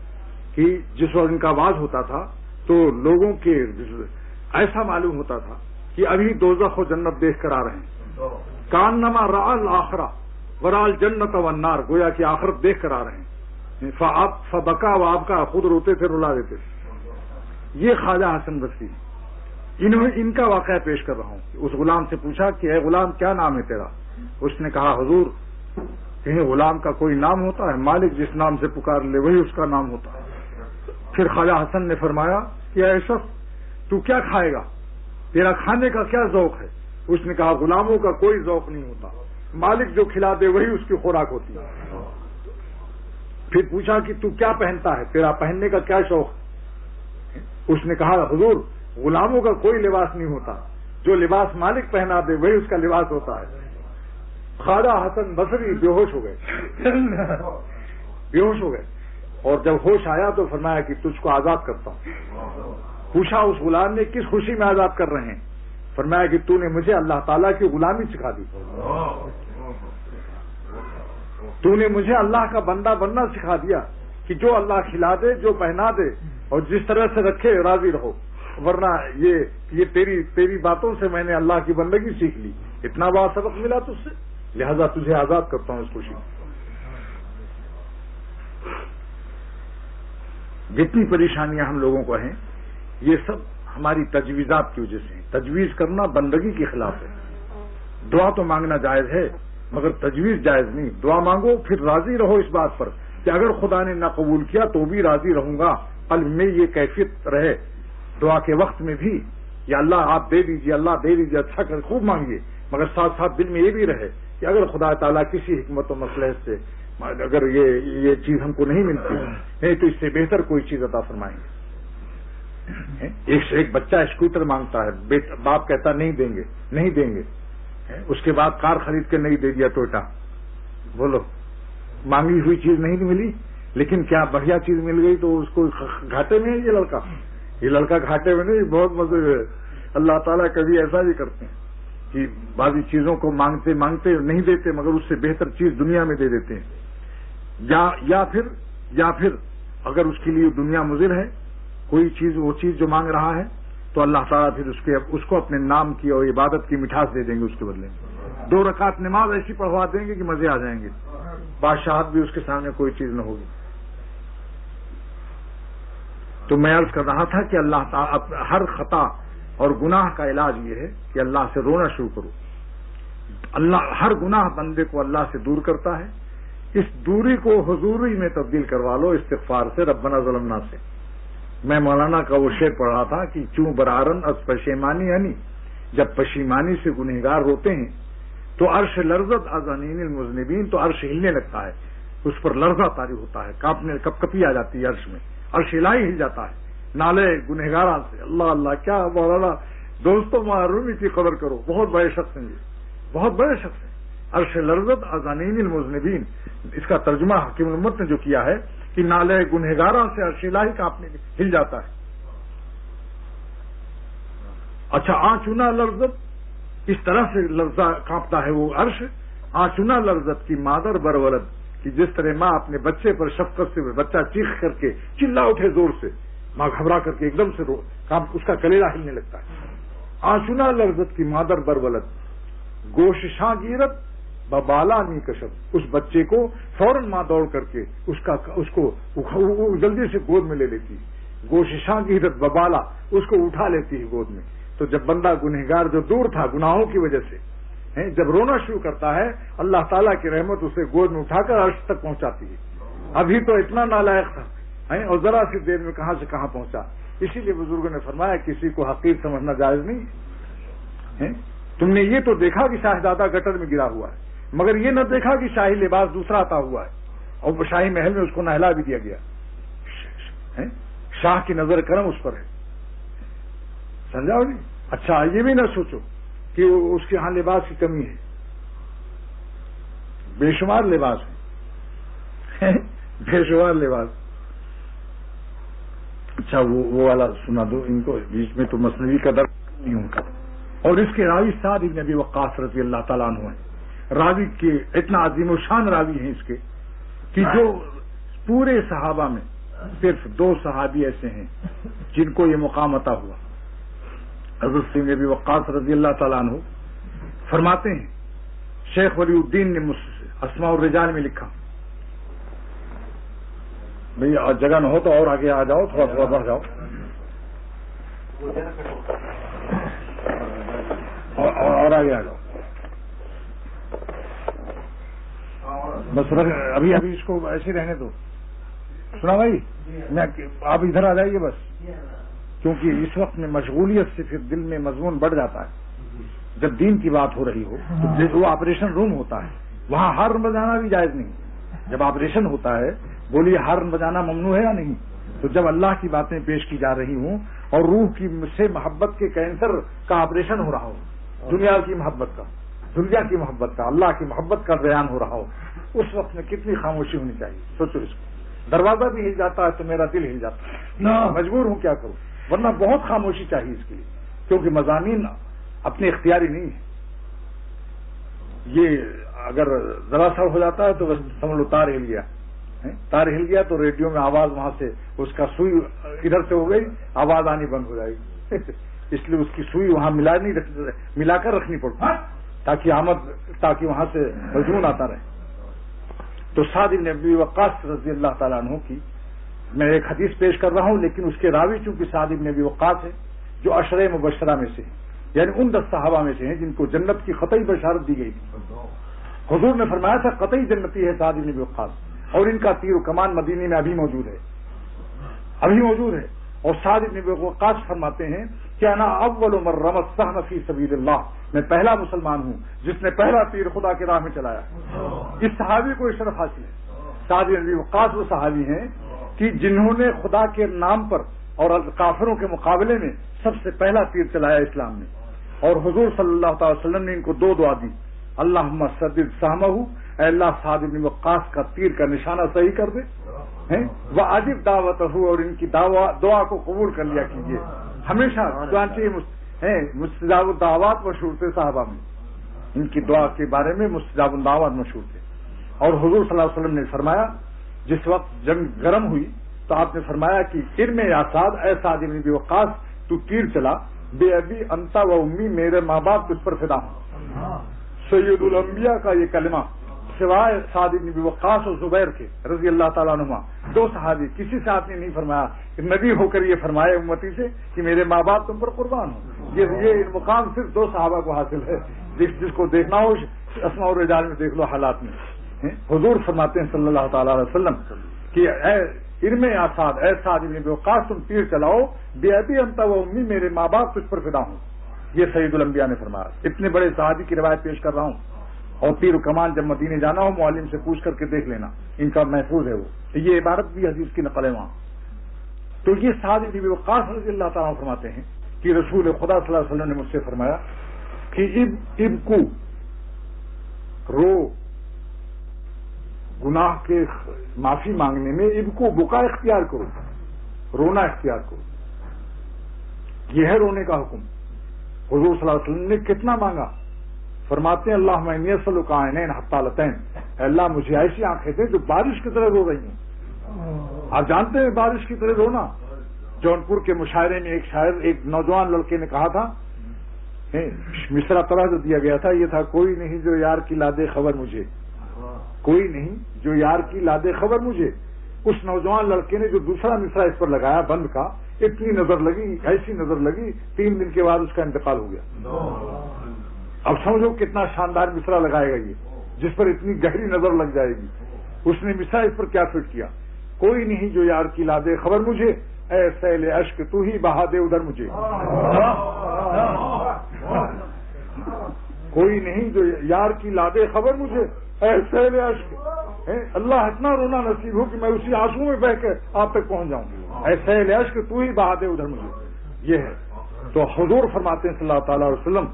کہ جس وقت ان کا آواز ہوتا تھا تو لوگوں کے ایسا معلوم ہوتا تھا کہ ابھی دوزخ و جنت دیکھ کر آ رہے ہیں. کانما رأى الآخرہ ورأى الجنت والنار، گویا کہ آخرت دیکھ کر آ رہے ہیں. فبکا و آپ کا خود روتے تھے رلا دیتے تھے. یہ خواجہ حسن بصری ان کا واقعہ پیش کر رہا ہوں. اس غلام سے پوچھا کہ اے غلام کیا نام ہے تیرا؟ اس نے کہا حضور کہیں غلام کا کوئی نام ہوتا ہے؟ مالک جس نام سے پکار لے وہی اس کا نام ہوتا ہے. پھر خواجہ حسن نے فرمایا کہ اے شخص تو کیا کھائے گا؟ تیرا کھانے کا کیا ذوق ہے؟ اس نے کہا غلاموں کا کوئی ذوق نہیں ہوتا، مالک جو کھلا دے وہی اس کی خوراک ہوتی ہے. پھر پوچھا کہ تو کیا پہنتا ہے؟ تیرا پہننے کا کیا شوق ہے؟ اس نے کہا حضور غلاموں کا کوئی لباس نہیں ہوتا، جو لباس مالک پہنا دے وہی اس کا لباس ہوتا ہے. خواجہ حسن بصری بے ہوش ہو گئے اور جب ہوش آیا تو فرمایا کہ تجھ کو آزاد کرتا ہوں. پوچھا اس غلام نے کس خوشی میں آزاد کر رہے ہیں؟ فرمایا کہ تو نے مجھے اللہ تعالیٰ کی غلامی سکھا دی، تو نے مجھے اللہ کا بندہ بننا سکھا دیا کہ جو اللہ کھلا دے جو پہنا دے اور جس طرح سے رکھے راضی رہو. ورنہ یہ تیری باتوں سے میں نے اللہ کی بندگی سیکھ لی، اتنا بڑا سبق ملا تجھ سے، لہذا تجھے آزاد کرتا ہوں اس خوشی میں. جتنی پریشانیاں ہم لوگوں کو ہیں یہ سب ہماری تجویزات کی وجہ سے ہیں. تجویز کرنا بندگی کے خلاف ہے. دعا تو مانگنا جائز ہے مگر تجویز جائز نہیں. دعا مانگو پھر راضی رہو اس بات پر کہ اگر خدا نے نہ قبول کیا تو بھی راضی رہوں گا. قلب میں یہ کیفیت رہے دعا کے وقت میں بھی، یا اللہ آپ دے دیجیے، اللہ دے دیجیے، اچھا کر خوب مانگیے، مگر ساتھ ساتھ دل میں یہ بھی رہے کہ اگر خدا تعالیٰ کسی حکمت و مصلحت سے اگر یہ چیز ہم کو نہیں ملتی نہیں تو اس سے بہتر کوئی چیز عطا فرمائیں گے. ایک بچہ اسکوٹر مانگتا ہے، باپ کہتا نہیں دیں گے. اس کے بعد کار خرید کے نہیں دے دیا ٹوئٹا. بولو مانگی ہوئی چیز نہیں ملی لیکن کیا بڑھیا چیز مل گئی تو اس کو گھاٹے میں ہے. یہ لڑکا گھاٹے میں نہیں، بہت مزے میں. اللہ تعالیٰ کبھی ایسا بھی کرتے ہیں کہ بعضی چیزوں کو مانگتے نہیں دیتے مگر اس سے بہتر چیز دنیا میں دے دیتے ہیں. یا پھر اگر اس کے لیے دنیا مضر ہے کوئی چیز، وہ چیز جو مانگ رہا ہے تو اللہ تعالیٰ پھر اس کو اپنے نام کی اور عبادت کی مٹھاس دے دیں گے. اس کے بدلے 2 رکعت نماز ایسی پڑھوا دیں گے کہ مزے آ جائیں گے. بادشاہت بھی اس کے سامنے کوئی چیز نہ ہوگی. تو میں عرض کر رہا تھا کہ اللہ تعالیٰ ہر خطا اور گناہ کا علاج یہ ہے کہ اللہ سے رونا شروع کرو. اللہ ہر گناہ بندے کو اللہ سے دور کرتا ہے. اس دوری کو حضوری میں تبدیل کروا لو استغفار سے، ربنا ظلمنا سے. میں مولانا کا وہ شعر پڑھ رہا تھا کہ چوں برارن از پشیمانی یعنی جب پشیمانی سے گنہگار روتے ہیں تو عرش لرزت از انین المذنبین، تو عرش ہلنے لگتا ہے، اس پر لرزہ طاری ہوتا ہے، کپکپی آ جاتی ہے عرش میں، عرش الہی ہل جاتا ہے نالے گنہگاراں سے. اللہ اللہ کیا مولانا دوستوں معرومی کی قدر کرو، بہت بڑے شخص ہیں یہ، بہت بڑے شخص ہیں. عرش لرزت ازانین المذنبین، اس کا ترجمہ حکیم الامت نے جو کیا ہے کہ نالے گنہگاراں سے عرش الہی کانپنے ہل جاتا ہے. اچھا، آنچنا لرزت، اس طرح سے لرزہ کانپتا ہے وہ عرش. آنچنا لرزت کی مادر برولد، کہ جس طرح ماں اپنے بچے پر شفقت سے، بچہ چیخ کر کے چلا اٹھے زور سے، ماں گھبرا کر کے ایک دم سے اس کا کلیرا ہلنے لگتا ہے. آنچنا لرزت کی مادر برولد، گوششاں گیرت ببالا نی کشب، اس بچے کو فوراً ماں دوڑ کر کے اس کو جلدی سے گود میں لے لیتی ہے. گوششاں گیرت ببالا، اس کو اٹھا لیتی ہے گود میں. تو جب بندہ گنہگار جو دور تھا گناہوں کی وجہ سے، جب رونا شروع کرتا ہے، اللہ تعالیٰ کی رحمت اسے گود میں اٹھا کر عرش تک پہنچاتی ہے. ابھی تو اتنا نالائق تھا اور ذرا سی دیر میں کہاں سے کہاں پہنچا. اسی لیے بزرگوں نے فرمایا کسی کو حقیر سمجھنا جائز نہیں ہے. تم نے یہ تو دیکھا کہ شاہزادہ گٹر میں گرا ہوا ہے، مگر یہ نہ دیکھا کہ شاہی لباس دوسرا عطا ہوا ہے اور شاہی محل میں اس کو نہلا بھی دیا گیا. شاہ کی نظر کرم اس پر ہے، سمجھاؤ جی. اچھا، یہ بھی نہ سوچو کہ اس کے ہاں لباس کی کمی ہے، بے شمار لباس ہے، بے شمار لباس. اچھا، وہ والا سنا دو ان کو، بیچ میں تو مثنوی کا درد نہیں ہوں کا. اور اس کے راوی سعد بن ابی وقاص رضی اللہ تعالیٰ عنہ ہیں. راوی کے اتنا عظیم و شان راوی ہیں اس کے کہ جو پورے صحابہ میں صرف 2 صحابی ایسے ہیں جن کو یہ مقام عطا ہوا. حضرت بن ابی وقاص رضی اللہ تعالیٰ عنہ فرماتے ہیں، شیخ ولی الدین نے اسماء الرجال میں لکھا. بھئی جگہ نہ ہو تو اور آگے آ جاؤ، تھوڑا تھوڑا بڑھ جاؤ اور آگے آ جاؤ. بس ابھی اس کو ایسے رہنے دو. سنا بھائی، آپ ادھر آ جائیے بس، کیونکہ اس وقت میں مشغولیت سے پھر دل میں مضمون بڑھ جاتا ہے. جب دین کی بات ہو رہی ہو تو وہ آپریشن روم ہوتا ہے، وہاں ہارن بجانا بھی جائز نہیں. جب آپریشن ہوتا ہے، بولیے ہارن بجانا ممنوع ہے یا نہیں؟ تو جب اللہ کی باتیں پیش کی جا رہی ہوں اور روح کی سے محبت کے کینسر کا آپریشن ہو رہا ہو، دنیا کی محبت کا، اللہ کی محبت کا بیان ہو رہا ہو، اس وقت میں کتنی خاموشی ہونی چاہیے. سوچو اس کو. دروازہ بھی ہل جاتا ہے تو میرا دل ہل جاتا ہے، مجبور ہوں کیا کروں، ورنہ بہت خاموشی چاہیے اس کے لیے، کیونکہ مضامین اپنے اختیاری نہیں ہے. یہ اگر ذرا سا ہو جاتا ہے تو بس سمجھ لو تار ہل گیا. تار ہل گیا تو ریڈیو میں آواز وہاں سے اس کا سوئی ادھر سے ہو گئی، آواز آنی بند ہو جائے گی. اس لیے اس کی سوئی وہاں ملا کر رکھنی پڑتی تاکہ وہاں سے مضمون آتا رہے. تو سعد بن ابی وقاص رضی اللہ تعالیٰ عنہ کی میں ایک حدیث پیش کر رہا ہوں، لیکن اس کے راوی چونکہ سعد بن ابی وقاص ہے جو عشرہ مبشرہ میں سے ہیں، یعنی ان 10 صحابہ میں سے ہیں جن کو جنت کی قطعی بشارت دی گئی تھی. حضور نے فرمایا تھا قطعی جنتی ہے سعد بن ابی وقاص، اور ان کا تیر و کمان مدینے میں ابھی موجود ہے. اور سعد بن ابی وقاص فرماتے ہیں کہ انا اول من رمى السهم فی سبیل اللہ، میں پہلا مسلمان ہوں جس نے پہلا تیر خدا کی راہ میں چلایا. اس صحابی کو شرف حاصل ہے. سعد بن ابی وقاص وہ صحابی ہیں کہ جنہوں نے خدا کے نام پر اور کافروں کے مقابلے میں سب سے پہلا تیر چلایا اسلام میں. اور حضور صلی اللہ تعالی وسلم نے ان کو 2 دعا دی، اللہم سدد سہمہ، اے اللہ سعد بن وقاص کا تیر کا نشانہ صحیح کر دے، وَأَجِبْ دعوتہ، اور ان کی دعا کو قبول کر لیا کیجیے. ہمیشہ مستجاب الدعوات مشہور تھے صحابہ میں، ان کی دعا کے بارے میں مستجاب الدعوات مشہور تھے. اور حضور صلی اللہ علیہ وسلم نے فرمایا، جس وقت جنگ گرم ہوئی تو آپ نے فرمایا کہ ارمی یا سعد، اے سعد بن ابی وقاص تو تیر چلا، بے ابی انت و امی، میرے ماں باپ تجھ پر فدا ہوں. سید الانبیاء کا یہ کلمہ سوائے سعد بن ابی وقاص اور زبیر کے رضی اللہ تعالیٰ عنہما 2 صحابی، کسی سے آپ نے نہیں فرمایا کہ نبی ہو کر یہ فرمائے امتی سے کہ میرے ماں باپ تم پر قربان ہوں. یہ مقام صرف 2 صحابہ کو حاصل ہے. جس کو دیکھنا ہو اسماء الرجال میں دیکھ لو حالات میں. حضور فرماتے ہیں صلی اللہ تعالی علیہ وسلم کہ اے ارمی یا سعد، اے سعد بن ابی وقاص تم تیر چلاؤ، بے ابی انت و امی، میرے ماں باپ تجھ پر فدا ہوں. یہ سید الانبیاء نے فرمایا. اتنے بڑے صحابی کی روایت پیش کر رہا ہوں. اور تیر و کمان جب مدینے جانا ہو معلم سے پوچھ کر کے دیکھ لینا، ان کا محفوظ ہے وہ. یہ عبارت بھی حدیث کی نقل ہے وہاں. تو یہ سعد بن ابی وقاص رضی اللہ تعالیٰ فرماتے ہیں کہ کہ رسول خدا صلی اللہ علیہ وسلم نے مجھ سے فرمایا کہ ابکو، رو، گناہ کے معافی مانگنے میں ابکو، بکا اختیار کرو، رونا اختیار کرو. یہ ہے رونے کا حکم. حضور صلی اللہ علیہ وسلم نے کتنا مانگا؟ فرماتے ہیں اللہم انی اسألک عینین حتالتین، اے اللہ مجھے ایسی آنکھیں دے جو بارش کی طرح رو رہی ہیں. آپ جانتے ہیں بارش کی طرح رونا. جونپور کے مشاعرے میں ایک نوجوان لڑکے نے کہا تھا، مصرع طرح جو دیا گیا تھا یہ تھا، کوئی نہیں جو یار کی لادے خبر مجھے، کوئی نہیں جو یار کی لادے خبر مجھے. اس نوجوان لڑکے نے جو دوسرا مصرع اس پر لگایا بند کا، اتنی نظر لگی، ایسی نظر لگی، 3 دن کے بعد اس کا انتقال ہو گیا. اب سمجھو کتنا شاندار مصرع لگائے گا یہ، جس پر اتنی گہری نظر لگ جائے گی. اس نے مصرع اس پر کیا فٹ کیا؟ کوئی نہیں جو یار کی لادے خبر مجھے، اے سیل اشک تو ہی بہا دے ادھر مجھے. کوئی نہیں جو یار کی لادے خبر مجھے، اے سیل اشک. اللہ اتنا رونا نصیب ہو کہ میں اسی آنسو میں بہ کے آپ تک پہنچ جاؤں. اے سیل اشک تو ہی بہا دے ادھر مجھے. یہ ہے. تو حضور فرماتے ہیں صلی اللہ تعالی علیہ وسلم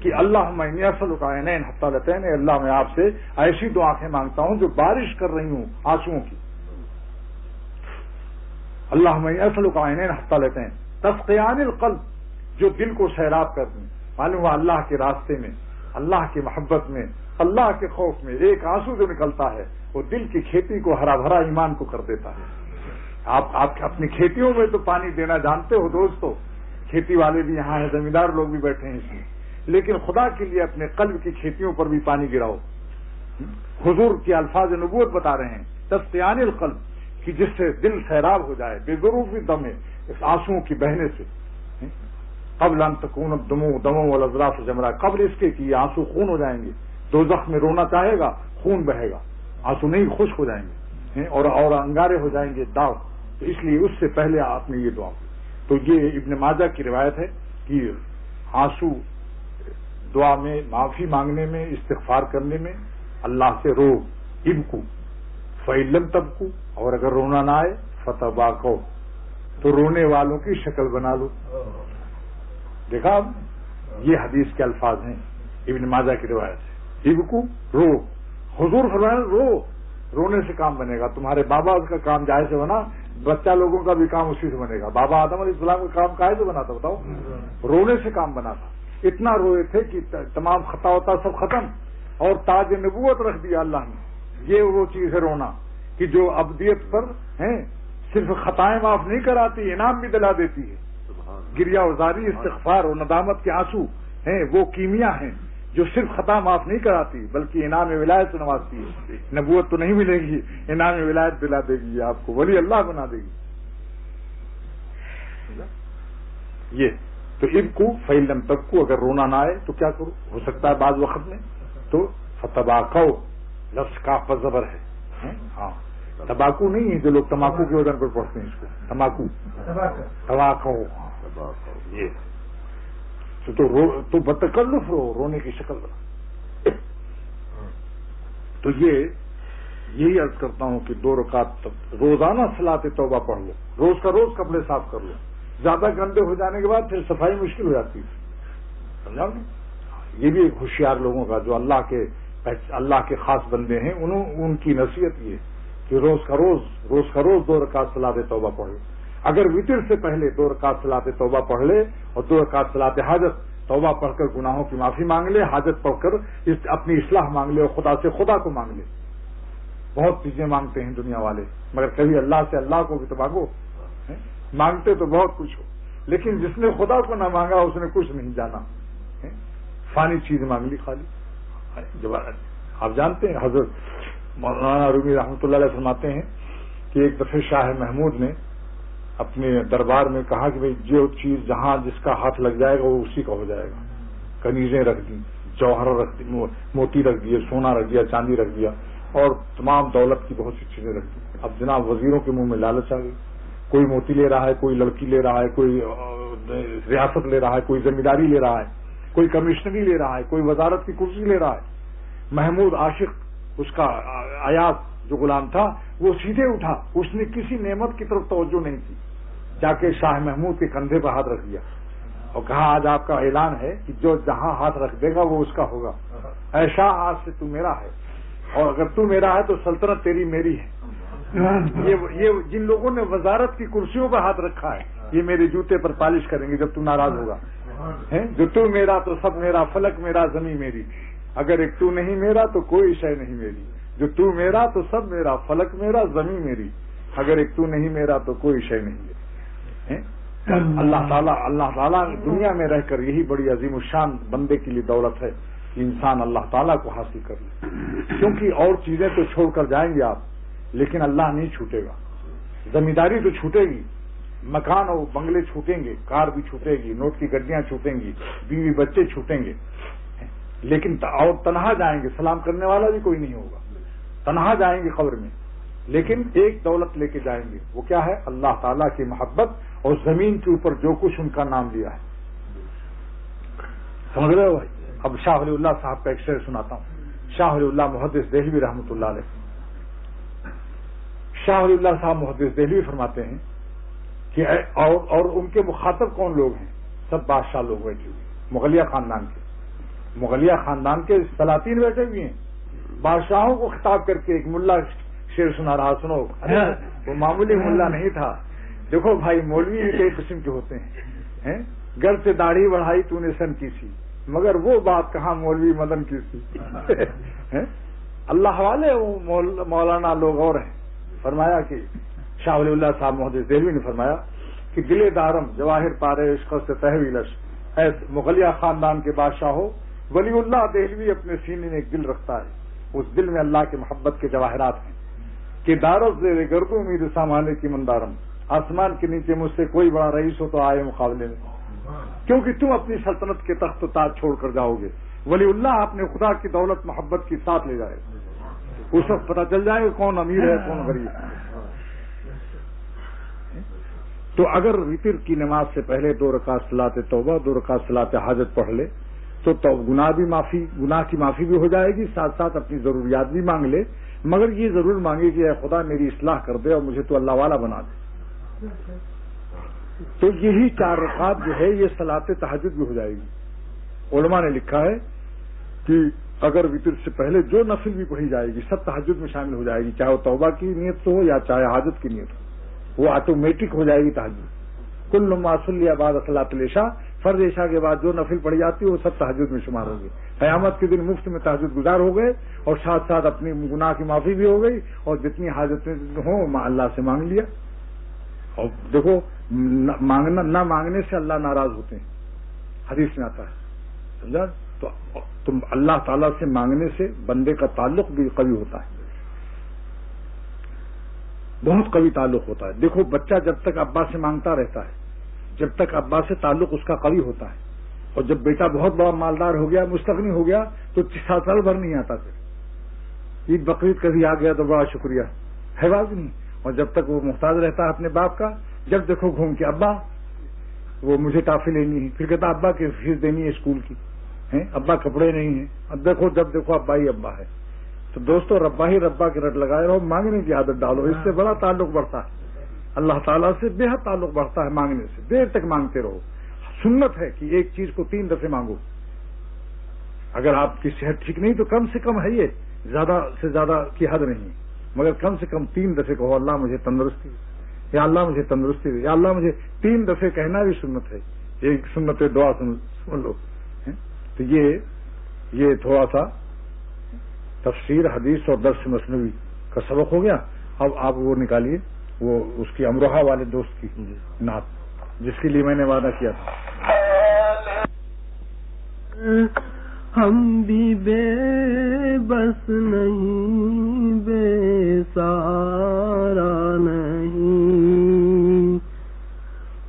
کہ اللہم انی اسألک عینین حتالتین، اللہ میں آپ سے ایسی 2 آنکھیں مانگتا ہوں جو بارش کر رہی ہوں آنسوؤں کی. اللہم انی اسألک عینین حتالتین تسقیان القلب، جو دل کو سیراب کر دیں. معلوم ہوا اللہ کے راستے میں، اللہ کی محبت میں، اللہ کے خوف میں ایک آنسو جو نکلتا ہے وہ دل کی کھیتی کو ہرا بھرا ایمان کو کر دیتا ہے. آپ اپنی کھیتیوں میں تو پانی دینا جانتے ہو دوستو، کھیتی والے بھی یہاں ہیں، زمیندار لوگ بھی بیٹھے ہیں اس میں، لیکن خدا کے لیے اپنے قلب کی کھیتیوں پر بھی پانی گراؤ. حضور کے الفاظ نبوت بتا رہے ہیں تسقیان القلب، کہ جس سے دل سیراب ہو جائے بے ضروری دم اس آنسوؤں کی بہنے سے. قبل ان تکون الدموع دما والاظراف جمرا، قبل اس کے کہ یہ آنسو خون ہو جائیں گے. دوزخ میں رونا چاہے گا خون بہے گا، آنسو نہیں خشک ہو جائیں گے اور انگارے ہو جائیں گے داغ. تو اس لیے اس سے پہلے آپ نے یہ دعا. تو یہ ابن ماجہ کی روایت ہے کہ آنسو دعا میں، معافی مانگنے میں، استغفار کرنے میں اللہ سے رو. ابکو فإن لم تبکو، اور اگر رونا نہ آئے فتباکو، تو رونے والوں کی شکل بنا لو. دیکھا یہ حدیث کے الفاظ ہیں ابن ماجہ کی روایت ہے. ابکو، رو. حضور فرمایا رو، رونے سے کام بنے گا. تمہارے بابا کا کام جائے سے بنا، بچہ لوگوں کا بھی کام اسی سے بنے گا. بابا آدم علیہ السلام کا کام کائے سے بنا تھا بتاؤ؟ رونے سے کام بنا تھا. اتنا روئے تھے کہ تمام خطا ہوتا سب ختم اور تاج نبوت رکھ دیا اللہ نے. یہ وہ چیز ہے رونا کہ جو ابدیت پر ہیں صرف خطائیں معاف نہیں کراتی، انعام بھی دلا دیتی ہے. گریہ وزاری، استغفار اور ندامت کے آنسو ہیں وہ کیمیا ہیں جو صرف خطا معاف نہیں کراتی بلکہ انعام ولایت سے نوازتی ہے. نبوت تو نہیں ملے گی، انعام ولایت دلا دے گی، آپ کو ولی اللہ بنا دے گی. یہ تو ابکو فإن لم تبکو، اگر رونا نہ آئے تو کیا کرو؟ ہو سکتا ہے بعض وقت میں تو فتباکو، لفظ کاف پر زبر ہے. ہاں تمباکو نہیں ہے جو لوگ تمباکو کے وزن پر پڑھتے ہیں اس کو تمباکو، تباکو. یہ تو بتکلف رونے کی شکل بنا. تو یہی عرض کرتا ہوں کہ 2 رکعت روزانہ صلاۃ توبہ پڑھ لو، روز کا روز کپڑے صاف کر لو. زیادہ گندے ہو جانے کے بعد پھر صفائی مشکل ہو جاتی ہے. سمجھا؟ یہ بھی ایک ہوشیار لوگوں کا جو اللہ کے خاص بندے ہیں، ان کی نصیحت یہ کہ روز کا روز 2 رکعت صلاۃ توبہ پڑھ لو. اگر وتر سے پہلے 2 رکعت صلاۃ توبہ پڑھ لے اور 2 رکعت صلاۃ حاجت، توبہ پڑھ کر گناہوں کی معافی مانگ لے، حاجت پڑھ کر اپنی اصلاح مانگ لے اور خدا سے خدا کو مانگ لے. بہت چیزیں مانگتے ہیں دنیا والے، مگر کبھی اللہ سے اللہ کو بھی تو مانگو. مانگتے تو بہت کچھ ہو، لیکن جس نے خدا کو نہ مانگا اس نے کچھ نہیں جانا. فانی چیز مانگ لی خالی. آپ جانتے ہیں حضرت مولانا رومی رحمۃ اللہ علیہ فرماتے ہیں کہ ایک دفعہ شاہ محمود نے اپنے دربار میں کہا کہ بھئی جو چیز جہاں جس کا ہاتھ لگ جائے گا وہ اسی کا ہو جائے گا. کنیزیں رکھ دی، جوہر رکھ دی، موتی رکھ دیے، سونا رکھ دیا، چاندی رکھ دیا اور تمام دولت کی بہت سی چیزیں رکھ دی. اب جناب وزیروں کے منہ میں لالچ آ گئی. کوئی موتی لے رہا ہے، کوئی لڑکی لے رہا ہے، کوئی ریاست لے رہا ہے، کوئی زمینداری لے رہا ہے، کوئی کمشنری لے رہا ہے، کوئی وزارت کی کرسی لے رہا ہے. محمود عاشق اس کا ایاز جو غلام تھا وہ سیدھے اٹھا، اس نے کسی نعمت کی طرف توجہ نہیں کی، جا کے شاہ محمود کے کندھے پر ہاتھ رکھ دیا اور کہا آج آپ کا اعلان ہے کہ جو جہاں ہاتھ رکھ دے گا وہ اس کا ہوگا. اے شاہ آج سے تو میرا ہے، اور اگر تو میرا ہے تو سلطنت تیری میری ہے. یہ جن لوگوں نے وزارت کی کرسیوں پر ہاتھ رکھا ہے یہ میرے جوتے پر پالش کریں گے جب تو ناراض ہوگا. جو تو میرا تو سب میرا، فلک میرا زمین میری. اگر ایک تو نہیں میرا تو کوئی شے نہیں میری. جو تو میرا تو سب میرا، فلک میرا زمین میری. اگر ایک تو نہیں میرا تو کوئی شے نہیں میری. اللہ تعالیٰ دنیا میں رہ کر یہی بڑی عظیم الشان بندے کے لیے دولت ہے کہ انسان اللہ تعالیٰ کو حاصل کر لے. کیونکہ اور چیزیں تو چھوڑ کر جائیں گے آپ، لیکن اللہ نہیں چھوٹے گا. زمینداری تو چھوٹے گی، مکان اور بنگلے چھوٹیں گے، کار بھی چھوٹے گی، نوٹ کی گڈیاں چھوٹیں گی، بیوی بچے چھوٹیں گے، لیکن اور تنہا جائیں گے. سلام کرنے والا بھی کوئی نہیں ہوگا. تنہا جائیں گے قبر میں، لیکن ایک دولت لے کے جائیں گے. وہ کیا ہے؟ اللہ تعالیٰ کی محبت اور زمین کے اوپر جو کچھ ان کا نام لیا ہے. سمجھ رہے ہو بھائی؟ اب شاہ ولی اللہ صاحب کا ایک شعر سناتا ہوں. شاہ ولی اللہ محدث دہلوی رحمۃ اللہ علیہ، شاہ ولی اللہ صاحب محدث دہلوی فرماتے ہیں کہ اور ان کے مخاطب کون لوگ ہیں؟ سب بادشاہ لوگ بیٹھے ہوئے، مغلیہ خاندان کے. مغلیہ خاندان کے سلاطین بیٹھے ہوئے ہیں. بادشاہوں کو خطاب کر کے ایک ملا شعر سنا رہا، سنو. وہ معمولی ملا نہیں تھا. دیکھو بھائی، مولوی بھی کئی قسم کے ہوتے ہیں. گھر سے داڑھی بڑھائی تو نے سن کی سی، مگر وہ بات کہاں مولوی مدن کی سی. اللہ والے مولانا لوگ اور ہیں. فرمایا کہ شاہ ولی اللہ صاحب محدث دہلوی نے فرمایا کہ دل دارم جواہر پارے عشق سے تحویلش، اے مغلیہ خاندان کے بادشاہ ہو، ولی اللہ دہلوی اپنے سینے میں ایک دل رکھتا ہے. اس دل میں اللہ کے محبت کے جواہرات ہیں کہ دارت زیر گردوں میر سامانے کی مندارم، آسمان کے نیچے مجھ سے کوئی بڑا رئیس ہو تو آئے مقابلے میں، کیونکہ تم اپنی سلطنت کے تخت و تاج چھوڑ کر جاؤ گے. ولی اللہ اپنے خدا کی دولت محبت کی ساتھ لے جائے. اس وقت پتہ چل جائے گا کون امیر ہے کون غریب ہے. تو اگر وطر کی نماز سے پہلے 2 رکعت صلاۃ توبہ، 2 رکعت صلاۃ حاجت پڑھ لے تو گناہ کی معافی بھی ہو جائے گی، ساتھ ساتھ اپنی ضروریات بھی مانگ لے. مگر یہ ضرور مانگے کہ اے خدا میری اصلاح کر دے اور مجھے تو اللہ والا بنا دے. تو یہی 4 رکعت جو ہے یہ صلاۃ تہجد بھی ہو جائے گی. علماء نے لکھا ہے کہ اگر وطر سے پہلے جو نفل بھی پڑھی جائے گی سب تہجد میں شامل ہو جائے گی، چاہے وہ توبہ کی نیت سے ہو یا چاہے حاجت کی نیت ہو، وہ آٹومیٹک ہو جائے گی تہجد. کل ما صلی بعد صلاۃ العشاء، فرض عشاء کے بعد جو نفل پڑھی جاتی ہے وہ سب تہجد میں شمار ہو گئی. قیامت کے دن مفت میں تہجد گزار ہو گئے اور ساتھ ساتھ اپنی گناہ کی معافی بھی ہو گئی اور جتنی حاجتیں ہوں اللہ سے مانگ لیا. اور دیکھو مانگنا، نہ مانگنے سے اللہ ناراض ہوتے ہیں، حدیث میں آتا ہے. سمجھا؟ تو تم اللہ تعالیٰ سے مانگنے سے بندے کا تعلق بھی قوی ہوتا ہے، بہت قوی تعلق ہوتا ہے. دیکھو بچہ جب تک ابا سے مانگتا رہتا ہے، جب تک ابا سے تعلق اس کا قوی ہوتا ہے، اور جب بیٹا بہت بڑا مالدار ہو گیا، مستغنی ہو گیا تو 7 سال بھر نہیں آتا. پھر عید بقرعید کبھی آ گیا تو بڑا شکریہ ہے بات نہیں. اور جب تک وہ محتاج رہتا ہے اپنے باپ کا، جب دیکھو گھوم کے ابا وہ مجھے ٹافی لینی ہے، پھر کہتا ابا کی فیس دینی ہے اسکول کی، ابا کپڑے نہیں ہیں. اب دیکھو جب دیکھو ابا ہی ابا ہے. تو دوستو ربا ہی ربا کی رٹ لگائے رہو، مانگنے کی عادت ڈالو، اس سے بڑا تعلق بڑھتا ہے. اللہ تعالیٰ سے بے حد تعلق بڑھتا ہے مانگنے سے. دیر تک مانگتے رہو. سنت ہے کہ ایک چیز کو 3 دفعے مانگو. اگر آپ کی صحت ٹھیک نہیں تو کم سے کم ہے، یہ زیادہ سے زیادہ کی حد نہیں، مگر کم سے کم 3 دفعے کہو اللہ مجھے تندرستی دے، یا اللہ مجھے تندرستی دے، یا اللہ مجھے 3 دفعے کہنا بھی سنت ہے. ایک سنت دعا سن لو. تو یہ تھوڑا سا تفسیر حدیث اور درس مثنوی کا سبق ہو گیا. اب آپ وہ نکالیے وہ اس کی امروہہ والے دوست کی نعت جس کے لیے میں نے وعدہ کیا تھا. ہم بھی بے بس نہیں، بے سارا نہیں،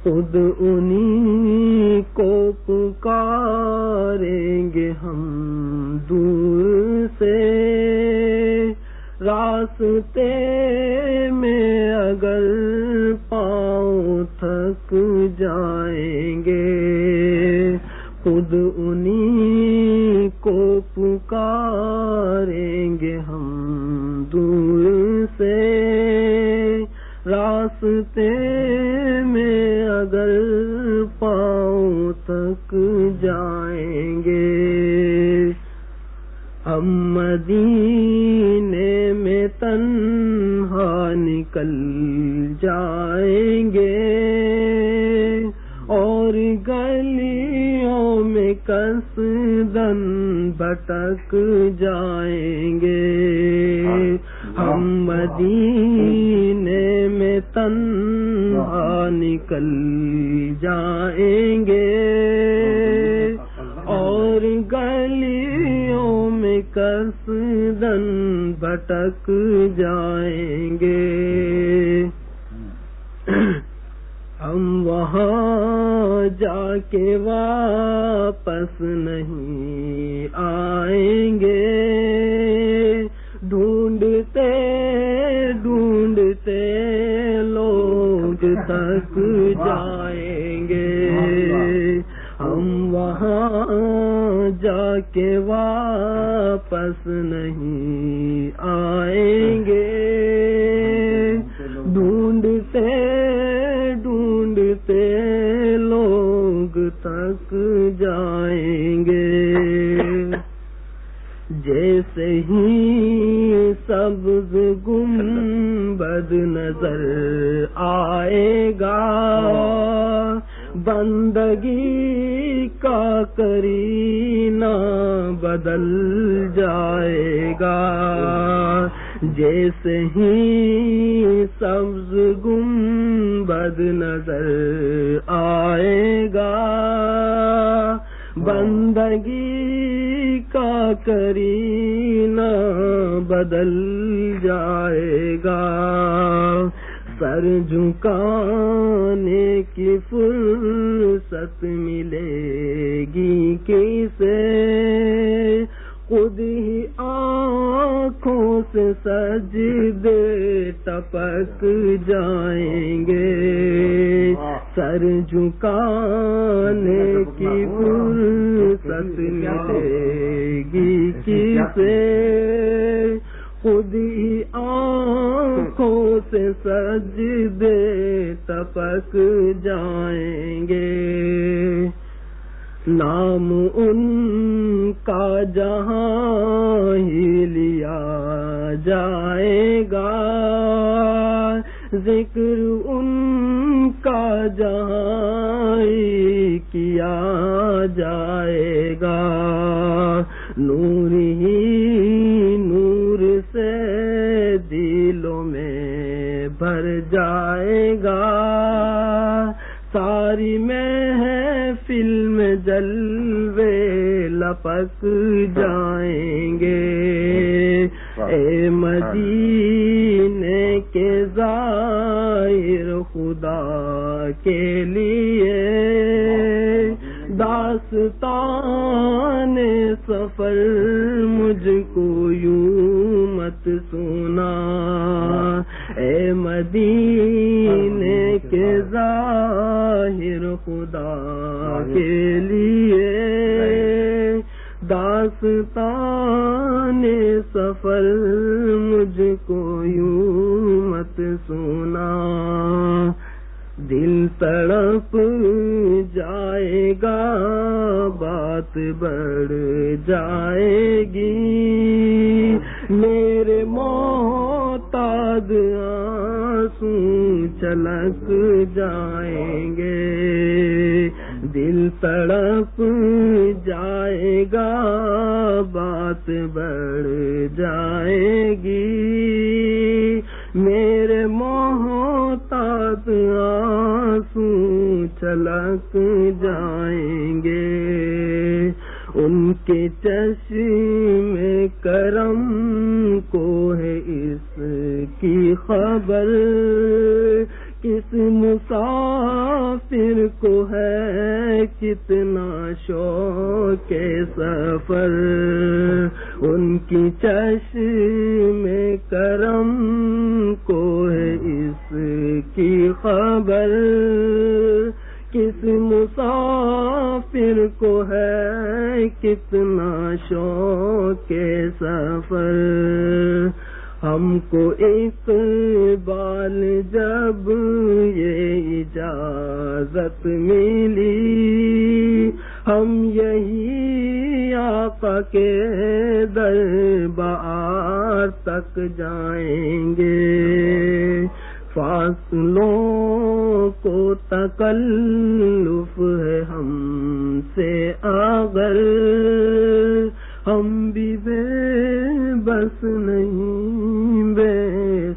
خود انہی کو پکاریں گے ہم دور سے. راستے میں اگر پاؤں تھک جائیں گے، خود انہی کو پکاریں گے ہم دور سے. راستے میں اگر پاؤں تک جائیں گے، ہم مدینے میں تنہا نکل جائیں گے، اور گلیوں میں قصداً بھٹک جائیں گے، ہم مدینے میں تنہا نکل جائیں گے، اور گلیوں میں قصداً بھٹک جائیں گے، ہم وہاں جا کے واپس نہیں آئیں گے، ڈھونڈتے ڈھونڈتے لوگ تک جائیں گے، ہم وہاں جا کے واپس نہیں آئیں گے، ڈھونڈتے ڈھونڈتے لوگ تک جائیں گے، جیسے ہی سبز گنبد نظر آئے گا، بندگی کا کرینہ بدل جائے گا، جیسے ہی سبز گنبد نظر آئے گا، بندگی کا کرینہ بدل جائے گا، سر جھکانے کی فرصت ملے گی کسے، خود ہی آنکھوں سے سجدے ٹپک جائیں گے، سر جھکانے کی فرصت ملے گی کسے، خود ہی آنکھوں سے سجدے ٹپک جائیں گے، نام ان کا جہاں ہی لیا جائے گا، ذکر ان کا جہاں ہی کیا جائے گا، نور ہی نور سے دلوں میں بھر جائے گا، ساری محفل میں جلوے لپک جائیں گے، اے مدینے کے ظاہر خدا کے لیے داستان سفر مجھ کو یوں مت سنا، اے مدینے کے ظاہر خدا کے لیے داستان سفر مجھ کو یوں مت سنا، دل تڑپ جائے گا بات بڑھ جائے گی، میرے محتاج آنسو چھلک جائیں گے، دل تڑپ جائے گا بات بڑھ جائے گی، میرے محتاج آنسو چھلک جائیں گے، ان کے چشم کرم کو ہے اس کی خبر، کس مسافر کو ہے کتنا شوق سفر، ان کی چشم کرم کو ہے اس کی خبر، کس مسافر کو ہے کتنا شوق سفر، ہم کو اقبال جب یہ اجازت ملی، ہم یہی آقا کے دربار تک جائیں گے۔ فاصلوں کو تکلف ہے ہم سے اگر، ہم بھی بے بس نہیں، بے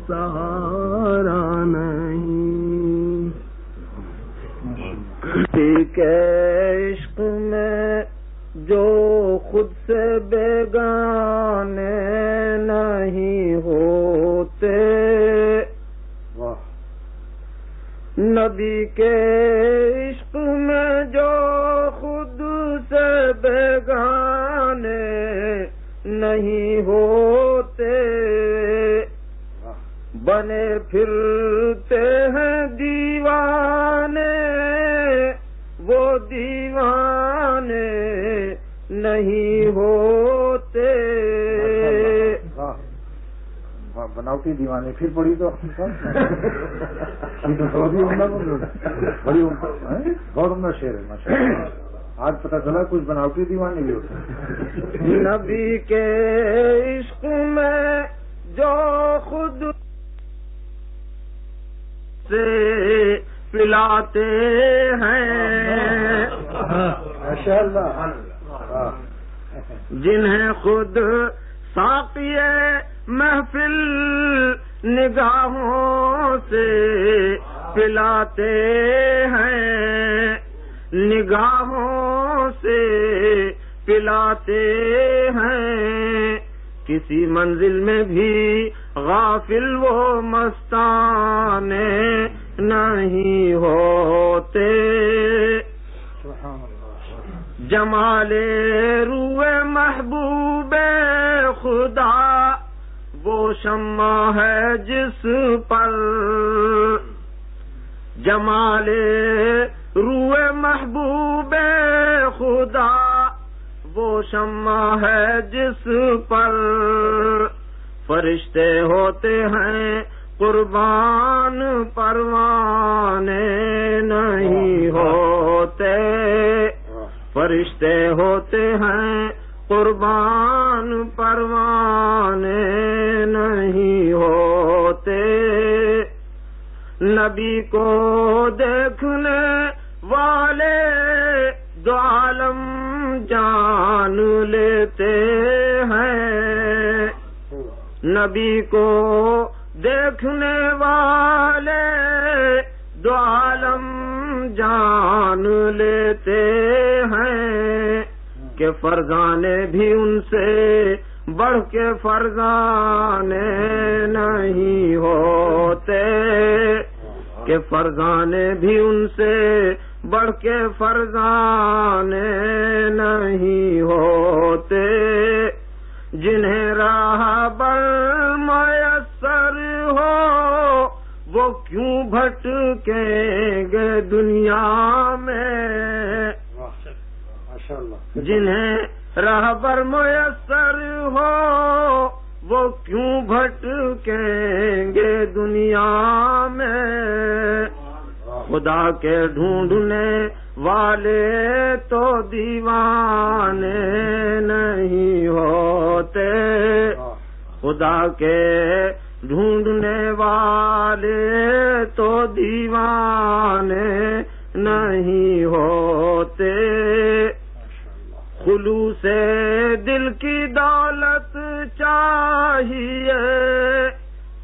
سہارا نہیں۔ پیر کے عشق میں جو خود سے بیگانے نہیں ہوتے، نبی کے عشق میں جو خود سے بیگانے نہیں ہوتے، بنے پھرتے ہیں دیوانے، وہ دیوانے نہیں ہوتے۔ بناوٹی دیوانے پھر پڑی تو بڑی بہت عمدہ شعر ہے ماشاءاللہ۔ آج پتہ چلا کچھ بناوٹی دیوانے بھی ہوتے ہیں۔ نبی کے عشق میں جو خود سے پلاتے ہیں، ماشاءاللہ، جنہیں خود ساقی محفل نگاہوں سے پلاتے ہیں، نگاہوں سے پلاتے ہیں۔ کسی منزل میں بھی غافل وہ مستانے نہیں ہوتے۔ جمال روئے محبوب خدا وہ شمع ہے جس پر، جمال روئے محبوب خدا وہ شمع ہے جس پر، فرشتے ہوتے ہیں قربان پروانے نہیں ہوتے، فرشتے ہوتے ہیں قربان پروانے نہیں ہوتے۔ نبی کو دیکھنے والے دو عالم جان لیتے ہیں، نبی کو دیکھنے والے دو عالم جان لیتے ہیں، کہ فرزانے بھی ان سے بڑھ کے فرزانے نہیں ہوتے، کہ فرزانے بھی ان سے بڑھ کے فرزانے نہیں ہوتے۔ جنہیں راہ بر میسر ہو وہ کیوں بھٹکیں گے دنیا میں، جنہیں راہ بر میسر ہو وہ کیوں بھٹکیں گے دنیا میں۔ خدا کے ڈھونڈنے والے تو دیوانے نہیں ہوتے، خدا کے ڈھونڈنے والے تو دیوانے نہیں ہوتے۔ خلوص دل کی دولت چاہیے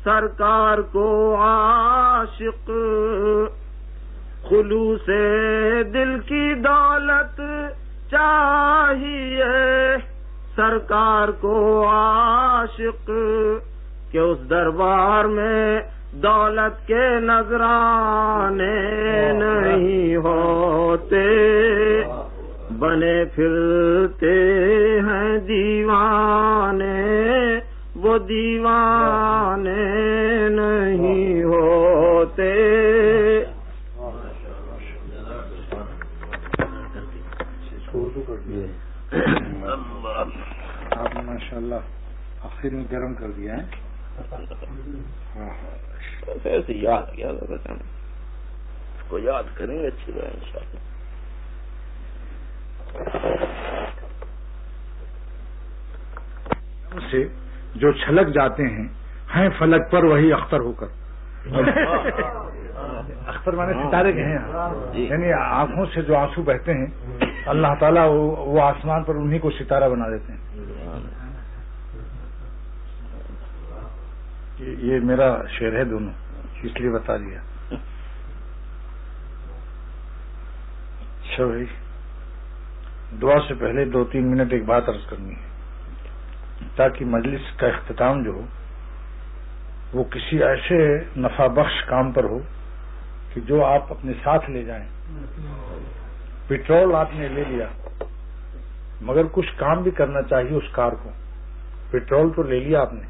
سرکار کو عاشق، خلوص دل کی دولت چاہیے سرکار کو عاشق، کہ اس دربار میں دولت کے نذرانے نہیں ہوتے، بنے پھرتے ہیں دیوانے وہ دیوانے نہیں ہوتے۔ آپ نے ماشاءاللہ آخر میں گرم کر دیا ہے۔ ایسے یاد کیا اس کو یاد کریں گے اچھی بات انشاءاللہ. سے جو چھلک جاتے ہیں فلک پر وہی اختر ہو کر. اختر مانے ستارے کے ہیں, یعنی آنکھوں سے جو آنسو بہتے ہیں اللہ تعالیٰ وہ آسمان پر انہی کو ستارہ بنا دیتے ہیں. یہ میرا شعر ہے دونوں, اس لیے بتا دیا. اچھا بھائی, دعا سے پہلے 2-3 منٹ ایک بات عرض کرنی ہے, تاکہ مجلس کا اختتام جو ہو وہ کسی ایسے نفع بخش کام پر ہو کہ جو آپ اپنے ساتھ لے جائیں. پیٹرول آپ نے لے لیا, مگر کچھ کام بھی کرنا چاہیے اس کار کو. پیٹرول تو لے لیا آپ نے,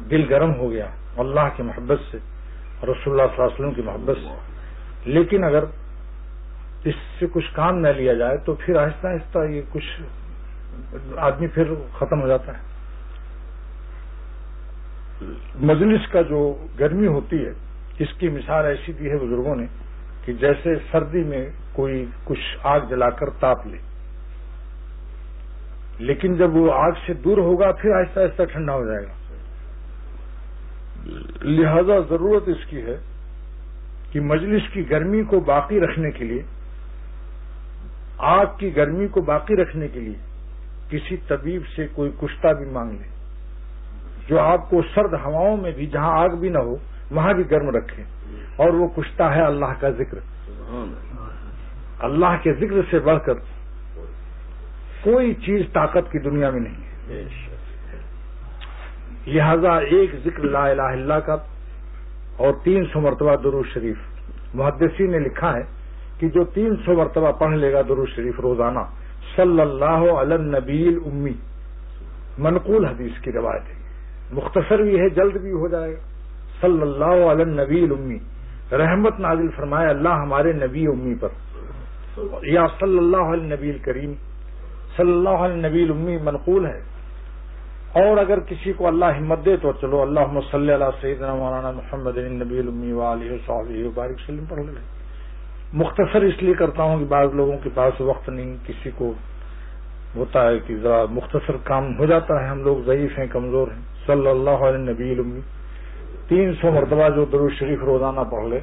دل گرم ہو گیا اللہ کی محبت سے, رسول اللہ صلی اللہ علیہ وسلم کی محبت سے, لیکن اگر اس سے کچھ کام نہ لیا جائے تو پھر آہستہ آہستہ یہ کچھ آدمی پھر ختم ہو جاتا ہے. مجلس کا جو گرمی ہوتی ہے اس کی مثال ایسی دی ہے بزرگوں نے کہ جیسے سردی میں کوئی کچھ آگ جلا کر تاپ لے, لیکن جب وہ آگ سے دور ہوگا پھر آہستہ آہستہ ٹھنڈا ہو جائے گا. لہذا ضرورت اس کی ہے کہ مجلس کی گرمی کو باقی رکھنے کے لیے, آگ کی گرمی کو باقی رکھنے کے لیے کسی طبیب سے کوئی کشتہ بھی مانگ لے جو آپ کو سرد ہواؤں میں بھی جہاں آگ بھی نہ ہو وہاں بھی گرم رکھے. اور وہ کشتہ ہے اللہ کا ذکر. اللہ کے ذکر سے بڑھ کر کوئی چیز طاقت کی دنیا میں نہیں ہے. لہذا ایک ذکر لا الہ الا اللہ کا اور 300 مرتبہ درود شریف. محدثین نے لکھا ہے کہ جو 300 مرتبہ پڑھ لے گا درود شریف روزانہ, صلی اللہ علی النبی الامی, منقول حدیث کی روایت ہے, مختصر بھی ہے, جلد بھی ہو جائے گا. صلی اللہ علی النبی الامی, رحمت نازل فرمائے اللہ ہمارے نبی امی پر, یا صلی اللہ علی النبی الکریم, صلی اللہ علی النبی الامی منقول ہے. اور اگر کسی کو اللہ ہمت دے تو چلو اللہم صلی علی سیدنا مولانا محمد النبی الامی وآلہ وصحبہ وبارک وسلم پڑھ لے. مختصر اس لیے کرتا ہوں کہ بعض لوگوں کے پاس وقت نہیں, کسی کو ہوتا ہے کہ ذرا مختصر کام ہو جاتا ہے, ہم لوگ ضعیف ہیں, کمزور ہیں. صلی اللہ علیہ نبی الامی 300 مرتبہ جو درود شریف روزانہ پڑھ لے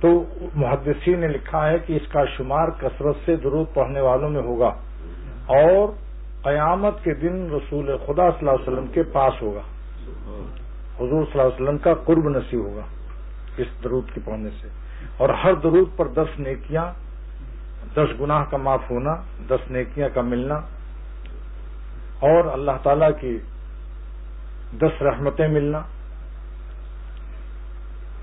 تو محدثین نے لکھا ہے کہ اس کا شمار کثرت سے درود پڑھنے والوں میں ہوگا اور قیامت کے دن رسول خدا صلی اللہ علیہ وسلم کے پاس ہوگا. حضور صلی اللہ علیہ وسلم کا قرب نصیب ہوگا اس درود کے پڑھنے سے. اور ہر درود پر 10 نیکیاں, 10 گناہ کا معاف ہونا, 10 نیکیاں کا ملنا, اور اللہ تعالی کی 10 رحمتیں ملنا.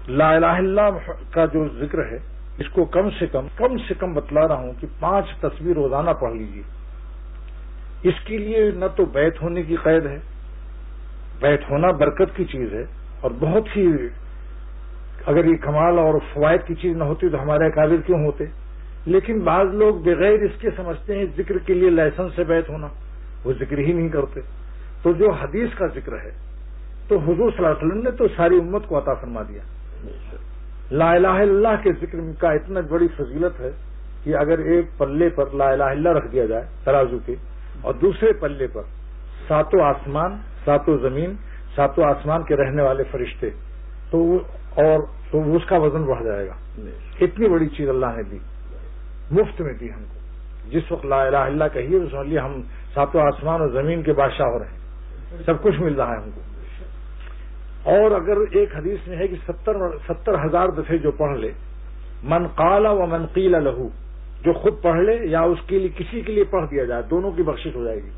لا الہ الا اللہ کا جو ذکر ہے اس کو کم سے کم بتلا رہا ہوں کہ 5 تسبیح روزانہ پڑھ لیجیے. اس کے لیے نہ تو بیت ہونے کی قید ہے, بیت ہونا برکت کی چیز ہے اور بہت ہی, اگر یہ کمال اور فوائد کی چیز نہ ہوتی تو ہمارے اکابر کیوں ہوتے. لیکن بعض لوگ بغیر اس کے سمجھتے ہیں ذکر کے لیے لائسنس سے بیت ہونا, وہ ذکر ہی نہیں کرتے. تو جو حدیث کا ذکر ہے تو حضور صلی اللہ علیہ وسلم نے تو ساری امت کو عطا فرما دیا. لا الہ الا اللہ کے ذکر کا اتنا بڑی فضیلت ہے کہ اگر ایک پلے پر لا الہ الا اللہ رکھ دیا جائے ترازو کے, اور دوسرے پلے پر 7 آسمان 7 زمین 7 آسمان کے رہنے والے فرشتے, تو اس کا وزن بڑھ جائے گا. اتنی بڑی چیز اللہ نے دی, مفت میں دی ہم کو. جس وقت لا الہ الا اللہ کہیے تو سمجھ لیے ہم 7 آسمان اور زمین کے بادشاہ ہو رہے ہیں, سب کچھ مل رہا ہے ہم کو. اور اگر ایک حدیث میں ہے کہ 70,000 دفعے جو پڑھ لے, من قال و من قیل لہو, جو خود پڑھ لے یا اس کے لیے کسی کے لیے پڑھ دیا جائے, دونوں کی بخشش ہو جائے گی,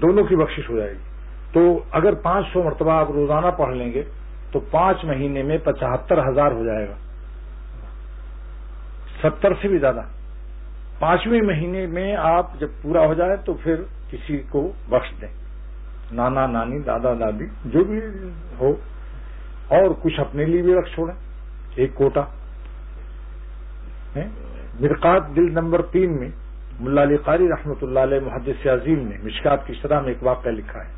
دونوں کی بخشش ہو جائے گی. تو اگر 500 مرتبہ آپ روزانہ پڑھ لیں گے تو 5 مہینے میں 75,000 ہو جائے گا, 70 سے بھی زیادہ. 5ویں مہینے میں آپ جب پورا ہو جائے تو پھر کسی کو بخش دیں, نانا نانی دادا دادی جو بھی ہو, اور کچھ اپنے لیے بھی رکھ چھوڑیں. ایک کوٹا مرقات جلد نمبر 3 میں ملا علی قاری رحمۃ اللہ علیہ محدث عظیم نے مشکات کی شرح میں ایک واقعہ لکھا ہے.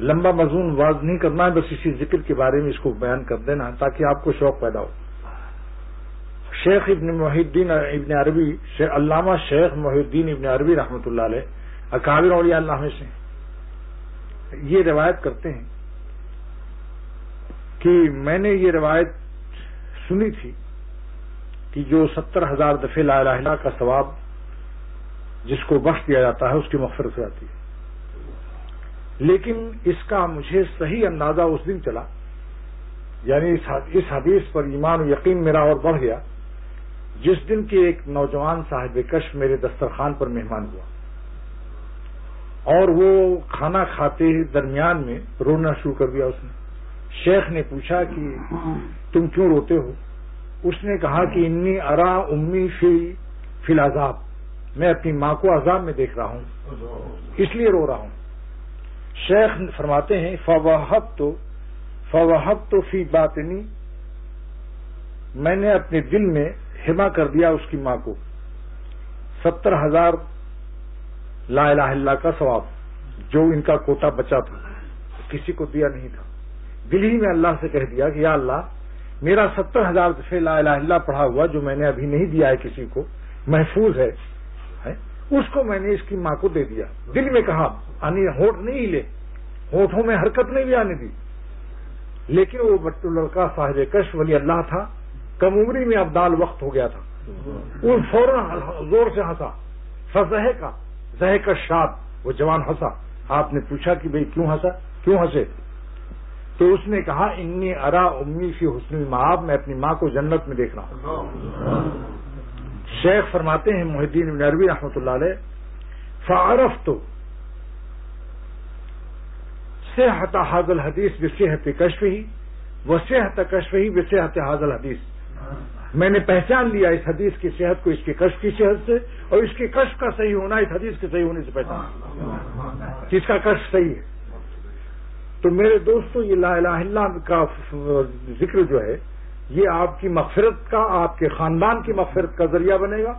لمبا مضمون واضح نہیں کرنا ہے، بس اسی ذکر کے بارے میں اس کو بیان کر دینا ہے تاکہ آپ کو شوق پیدا ہو۔ شیخ ابن محی الدین ابن عربی، علامہ شیخ محی الدین ابن عربی رحمۃ اللہ علیہ اکابر اولیاء اللہ میں سے یہ روایت کرتے ہیں کہ میں نے یہ روایت سنی تھی کہ جو 70,000 دفعہ لا الہ الا اللہ کا ثواب جس کو بخش دیا جاتا ہے اس کی مغفرت ہو جاتی ہے، لیکن اس کا مجھے صحیح اندازہ اس دن چلا، یعنی اس حدیث پر ایمان و یقین میرا اور بڑھ گیا جس دن کہ ایک نوجوان صاحب کشف میرے دسترخوان پر مہمان ہوا، اور وہ کھانا کھاتے درمیان میں رونا شروع کر دیا۔ اس نے شیخ نے پوچھا کہ تم کیوں روتے ہو؟ اس نے کہا کہ انی ارا امی فی العذاب، میں اپنی ماں کو عذاب میں دیکھ رہا ہوں اس لیے رو رہا ہوں۔ شیخ فرماتے ہیں فوہبت فی باطنی، میں نے اپنے دل میں حما کر دیا اس کی ماں کو 70,000 لا الہ الا اللہ کا ثواب جو ان کا کوٹا بچا تھا، کسی کو دیا نہیں تھا۔ دل ہی میں اللہ سے کہہ دیا کہ یا اللہ میرا 70,000 دفعہ لا الہ الا اللہ پڑھا ہوا جو میں نے ابھی نہیں دیا ہے کسی کو، محفوظ ہے، اس کو میں نے اس کی ماں کو دے دیا۔ دل میں کہا، یعنی ہونٹ نہیں ہلے، ہونٹوں میں حرکت نہیں بھی آنے دی، لیکن وہ لڑکا صاحب کشف ولی اللہ تھا، کم عمری میں ابدال وقت ہو گیا تھا، وہ فوراً زور سے ہنسا، فضحک الشاب، وہ جوان ہنسا۔ آپ نے پوچھا کہ بھئی کیوں ہنسے؟ تو اس نے کہا انی ارا امی فی حسن المآب، میں اپنی ماں کو جنت میں دیکھ رہا ہوں۔ شیخ فرماتے ہیں محی الدین ابن عربی رحمۃ اللہ علیہ فعرفت صحت ھذا الحدیث بصحت کشفہ وصحت کشفہ بصحت ھذا الحدیث، میں نے پہچان لیا اس حدیث کی صحت کو اس کے کشف کی صحت سے، اور اس کے کشف کا صحیح ہونا اس حدیث کے صحیح ہونے سے پہچان کہ اس کا کشف صحیح ہے۔ تو میرے دوستو یہ لا الہ الا اللہ کا ذکر جو ہے یہ آپ کی مغفرت کا، آپ کے خاندان کی مغفرت کا ذریعہ بنے گا،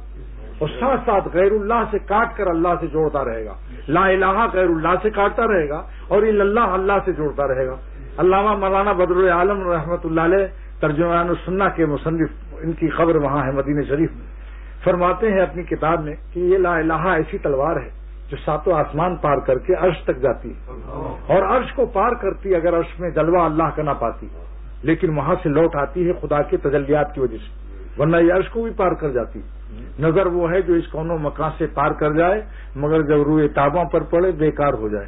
اور ساتھ ساتھ غیر اللہ سے کاٹ کر اللہ سے جوڑتا رہے گا۔ لا الہ غیر اللہ سے کاٹتا رہے گا اور اللہ اللہ سے جوڑتا رہے گا۔ علامہ مولانا بدر العالم رحمۃ اللہ علیہ ترجمان السنہ کے مصنف، ان کی قبر وہاں ہے مدینہ شریف میں، فرماتے ہیں اپنی کتاب میں کہ یہ لا الہ ایسی تلوار ہے جو ساتوں آسمان پار کر کے عرش تک جاتی ہے، اور عرش کو پار کرتی اگر عرش میں جلوہ اللہ کا نہ پاتی، لیکن وہاں سے لوٹ آتی ہے خدا کے تجلیات کی وجہ سے، ورنہ یہ عرش کو بھی پار کر جاتی۔ نظر وہ ہے جو اس کونوں مکان سے پار کر جائے مگر جب روئے تابوں پر پڑے بیکار ہو جائے،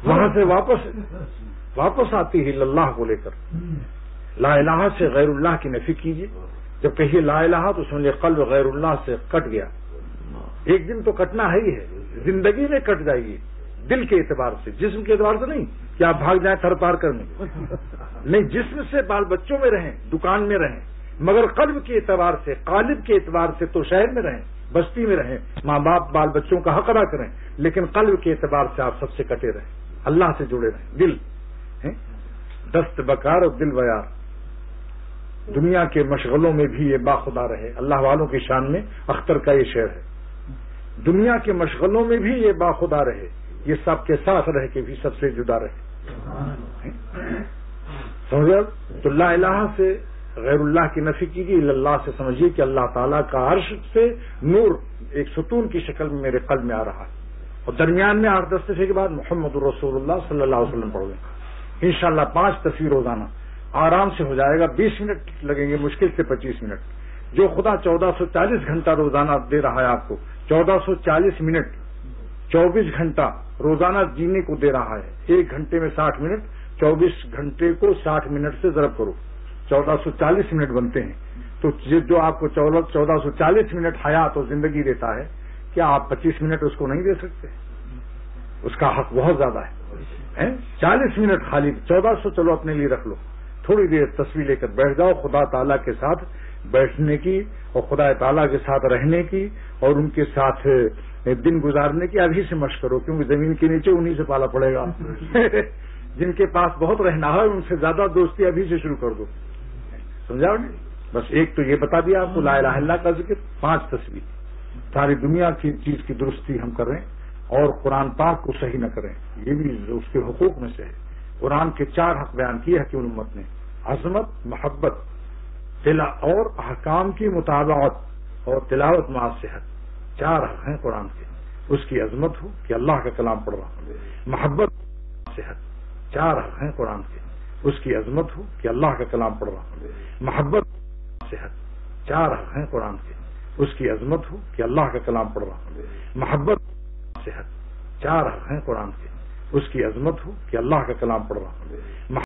وہاں سے واپس آتی ہے اللہ کو لے کر۔ لا الہ سے غیر اللہ کی نفی کیجیے، جب کہیے لا الہ تو سمجھے قلب غیر اللہ سے کٹ گیا، ایک دن تو کٹنا ہے ہی ہے، زندگی میں کٹ جائے گی، دل کے اعتبار سے، جسم کے اعتبار سے نہیں کہ آپ بھاگ جائیں تھر پار کرنے، نہیں، جسم سے بال بچوں میں رہیں، دکان میں رہیں، مگر قلب کے اعتبار سے، قالب کے اعتبار سے تو شہر میں رہیں، بستی میں رہیں، ماں باپ بال بچوں کا حق ادا کریں، لیکن قلب کے اعتبار سے آپ سب سے کٹے رہیں، اللہ سے جڑے رہیں۔ دل دست بکار اور دل بیار، دنیا کے مشغلوں میں بھی یہ باخدا رہے۔ اللہ والوں کی شان میں اختر کا یہ شعر ہے، دنیا کے مشغلوں میں بھی یہ باخدا رہے، یہ سب کے ساتھ رہ کے بھی سب سے جدا رہے۔ سمجھا؟ تو لا الہ سے غیر اللہ کی نفی کیجیے، اللہ سے سمجھیے کہ اللہ تعالیٰ کا عرش سے نور ایک ستون کی شکل میں میرے قلب میں آ رہا ہے، اور درمیان میں 8-10 دفعے کے بعد محمد الرسول اللہ صلی اللہ علیہ وسلم پڑھ لیں۔ انشاءاللہ 5 تصویر روزانہ آرام سے ہو جائے گا، 20 منٹ لگیں گے، مشکل سے 25 منٹ۔ جو خدا 1440 گھنٹہ روزانہ دے رہا ہے آپ کو، 1440 منٹ 24 گھنٹہ روزانہ جینے کو دے رہا ہے، 1 گھنٹے میں 60 منٹ، 24 گھنٹے کو 60 منٹ سے ضرب کرو، 1440 منٹ بنتے ہیں۔ تو جو آپ کو 1440 منٹ حیات اور زندگی دیتا ہے، کیا آپ 25 منٹ اس کو نہیں دے سکتے؟ اس کا حق بہت زیادہ ہے۔ 40 منٹ خالی 1400 چلو اپنے لیے رکھ لو، تھوڑی دیر تصویر لے کر بیٹھ جاؤ، خدا تعالیٰ کے ساتھ بیٹھنے کی اور خدا تعالیٰ کے ساتھ رہنے کی اور ان کے ساتھ دن گزارنے کی ابھی سے مشق کرو، کیونکہ زمین کے نیچے انہی سے پالا پڑے گا۔ جن کے پاس بہت رہنا ہے ان سے زیادہ دوستی ابھی سے شروع کر دو، سمجھاؤ نہیں؟ بس ایک تو یہ بتا دیا آپ کو لا الہ الا اللہ کا ذکر، 5 تصویر، ساری دنیا کی چیز کی درستی ہم کر رہے ہیں، اور قرآن پاک کو صحیح نہ کریں، یہ بھی اس کے حقوق میں سے ہے۔ قرآن کے 4 حق بیان کیے حکیم الامت نے: عظمت، محبت، اور احکام کی مطابقت اور تلاوت مع صحت۔ 4 حق ہیں قرآن کے۔ اس کی عظمت ہو کہ اللہ کا کلام پڑھ رہا ہوں، محبت، صحت۔ 4 حق ہیں قرآن کے۔ اس کی عظمت ہو کہ اللہ کا کلام پڑھ رہا ہوں، محبت، صحت۔ 4 حق ہیں قرآن کے۔ اس کی عظمت ہو کہ اللہ کا کلام پڑھ رہا ہوں، محبت، صحت۔ 4 حق ہیں قرآن کے۔ اس کی عظمت ہو کہ اللہ کا کلام پڑھ رہا ہوں،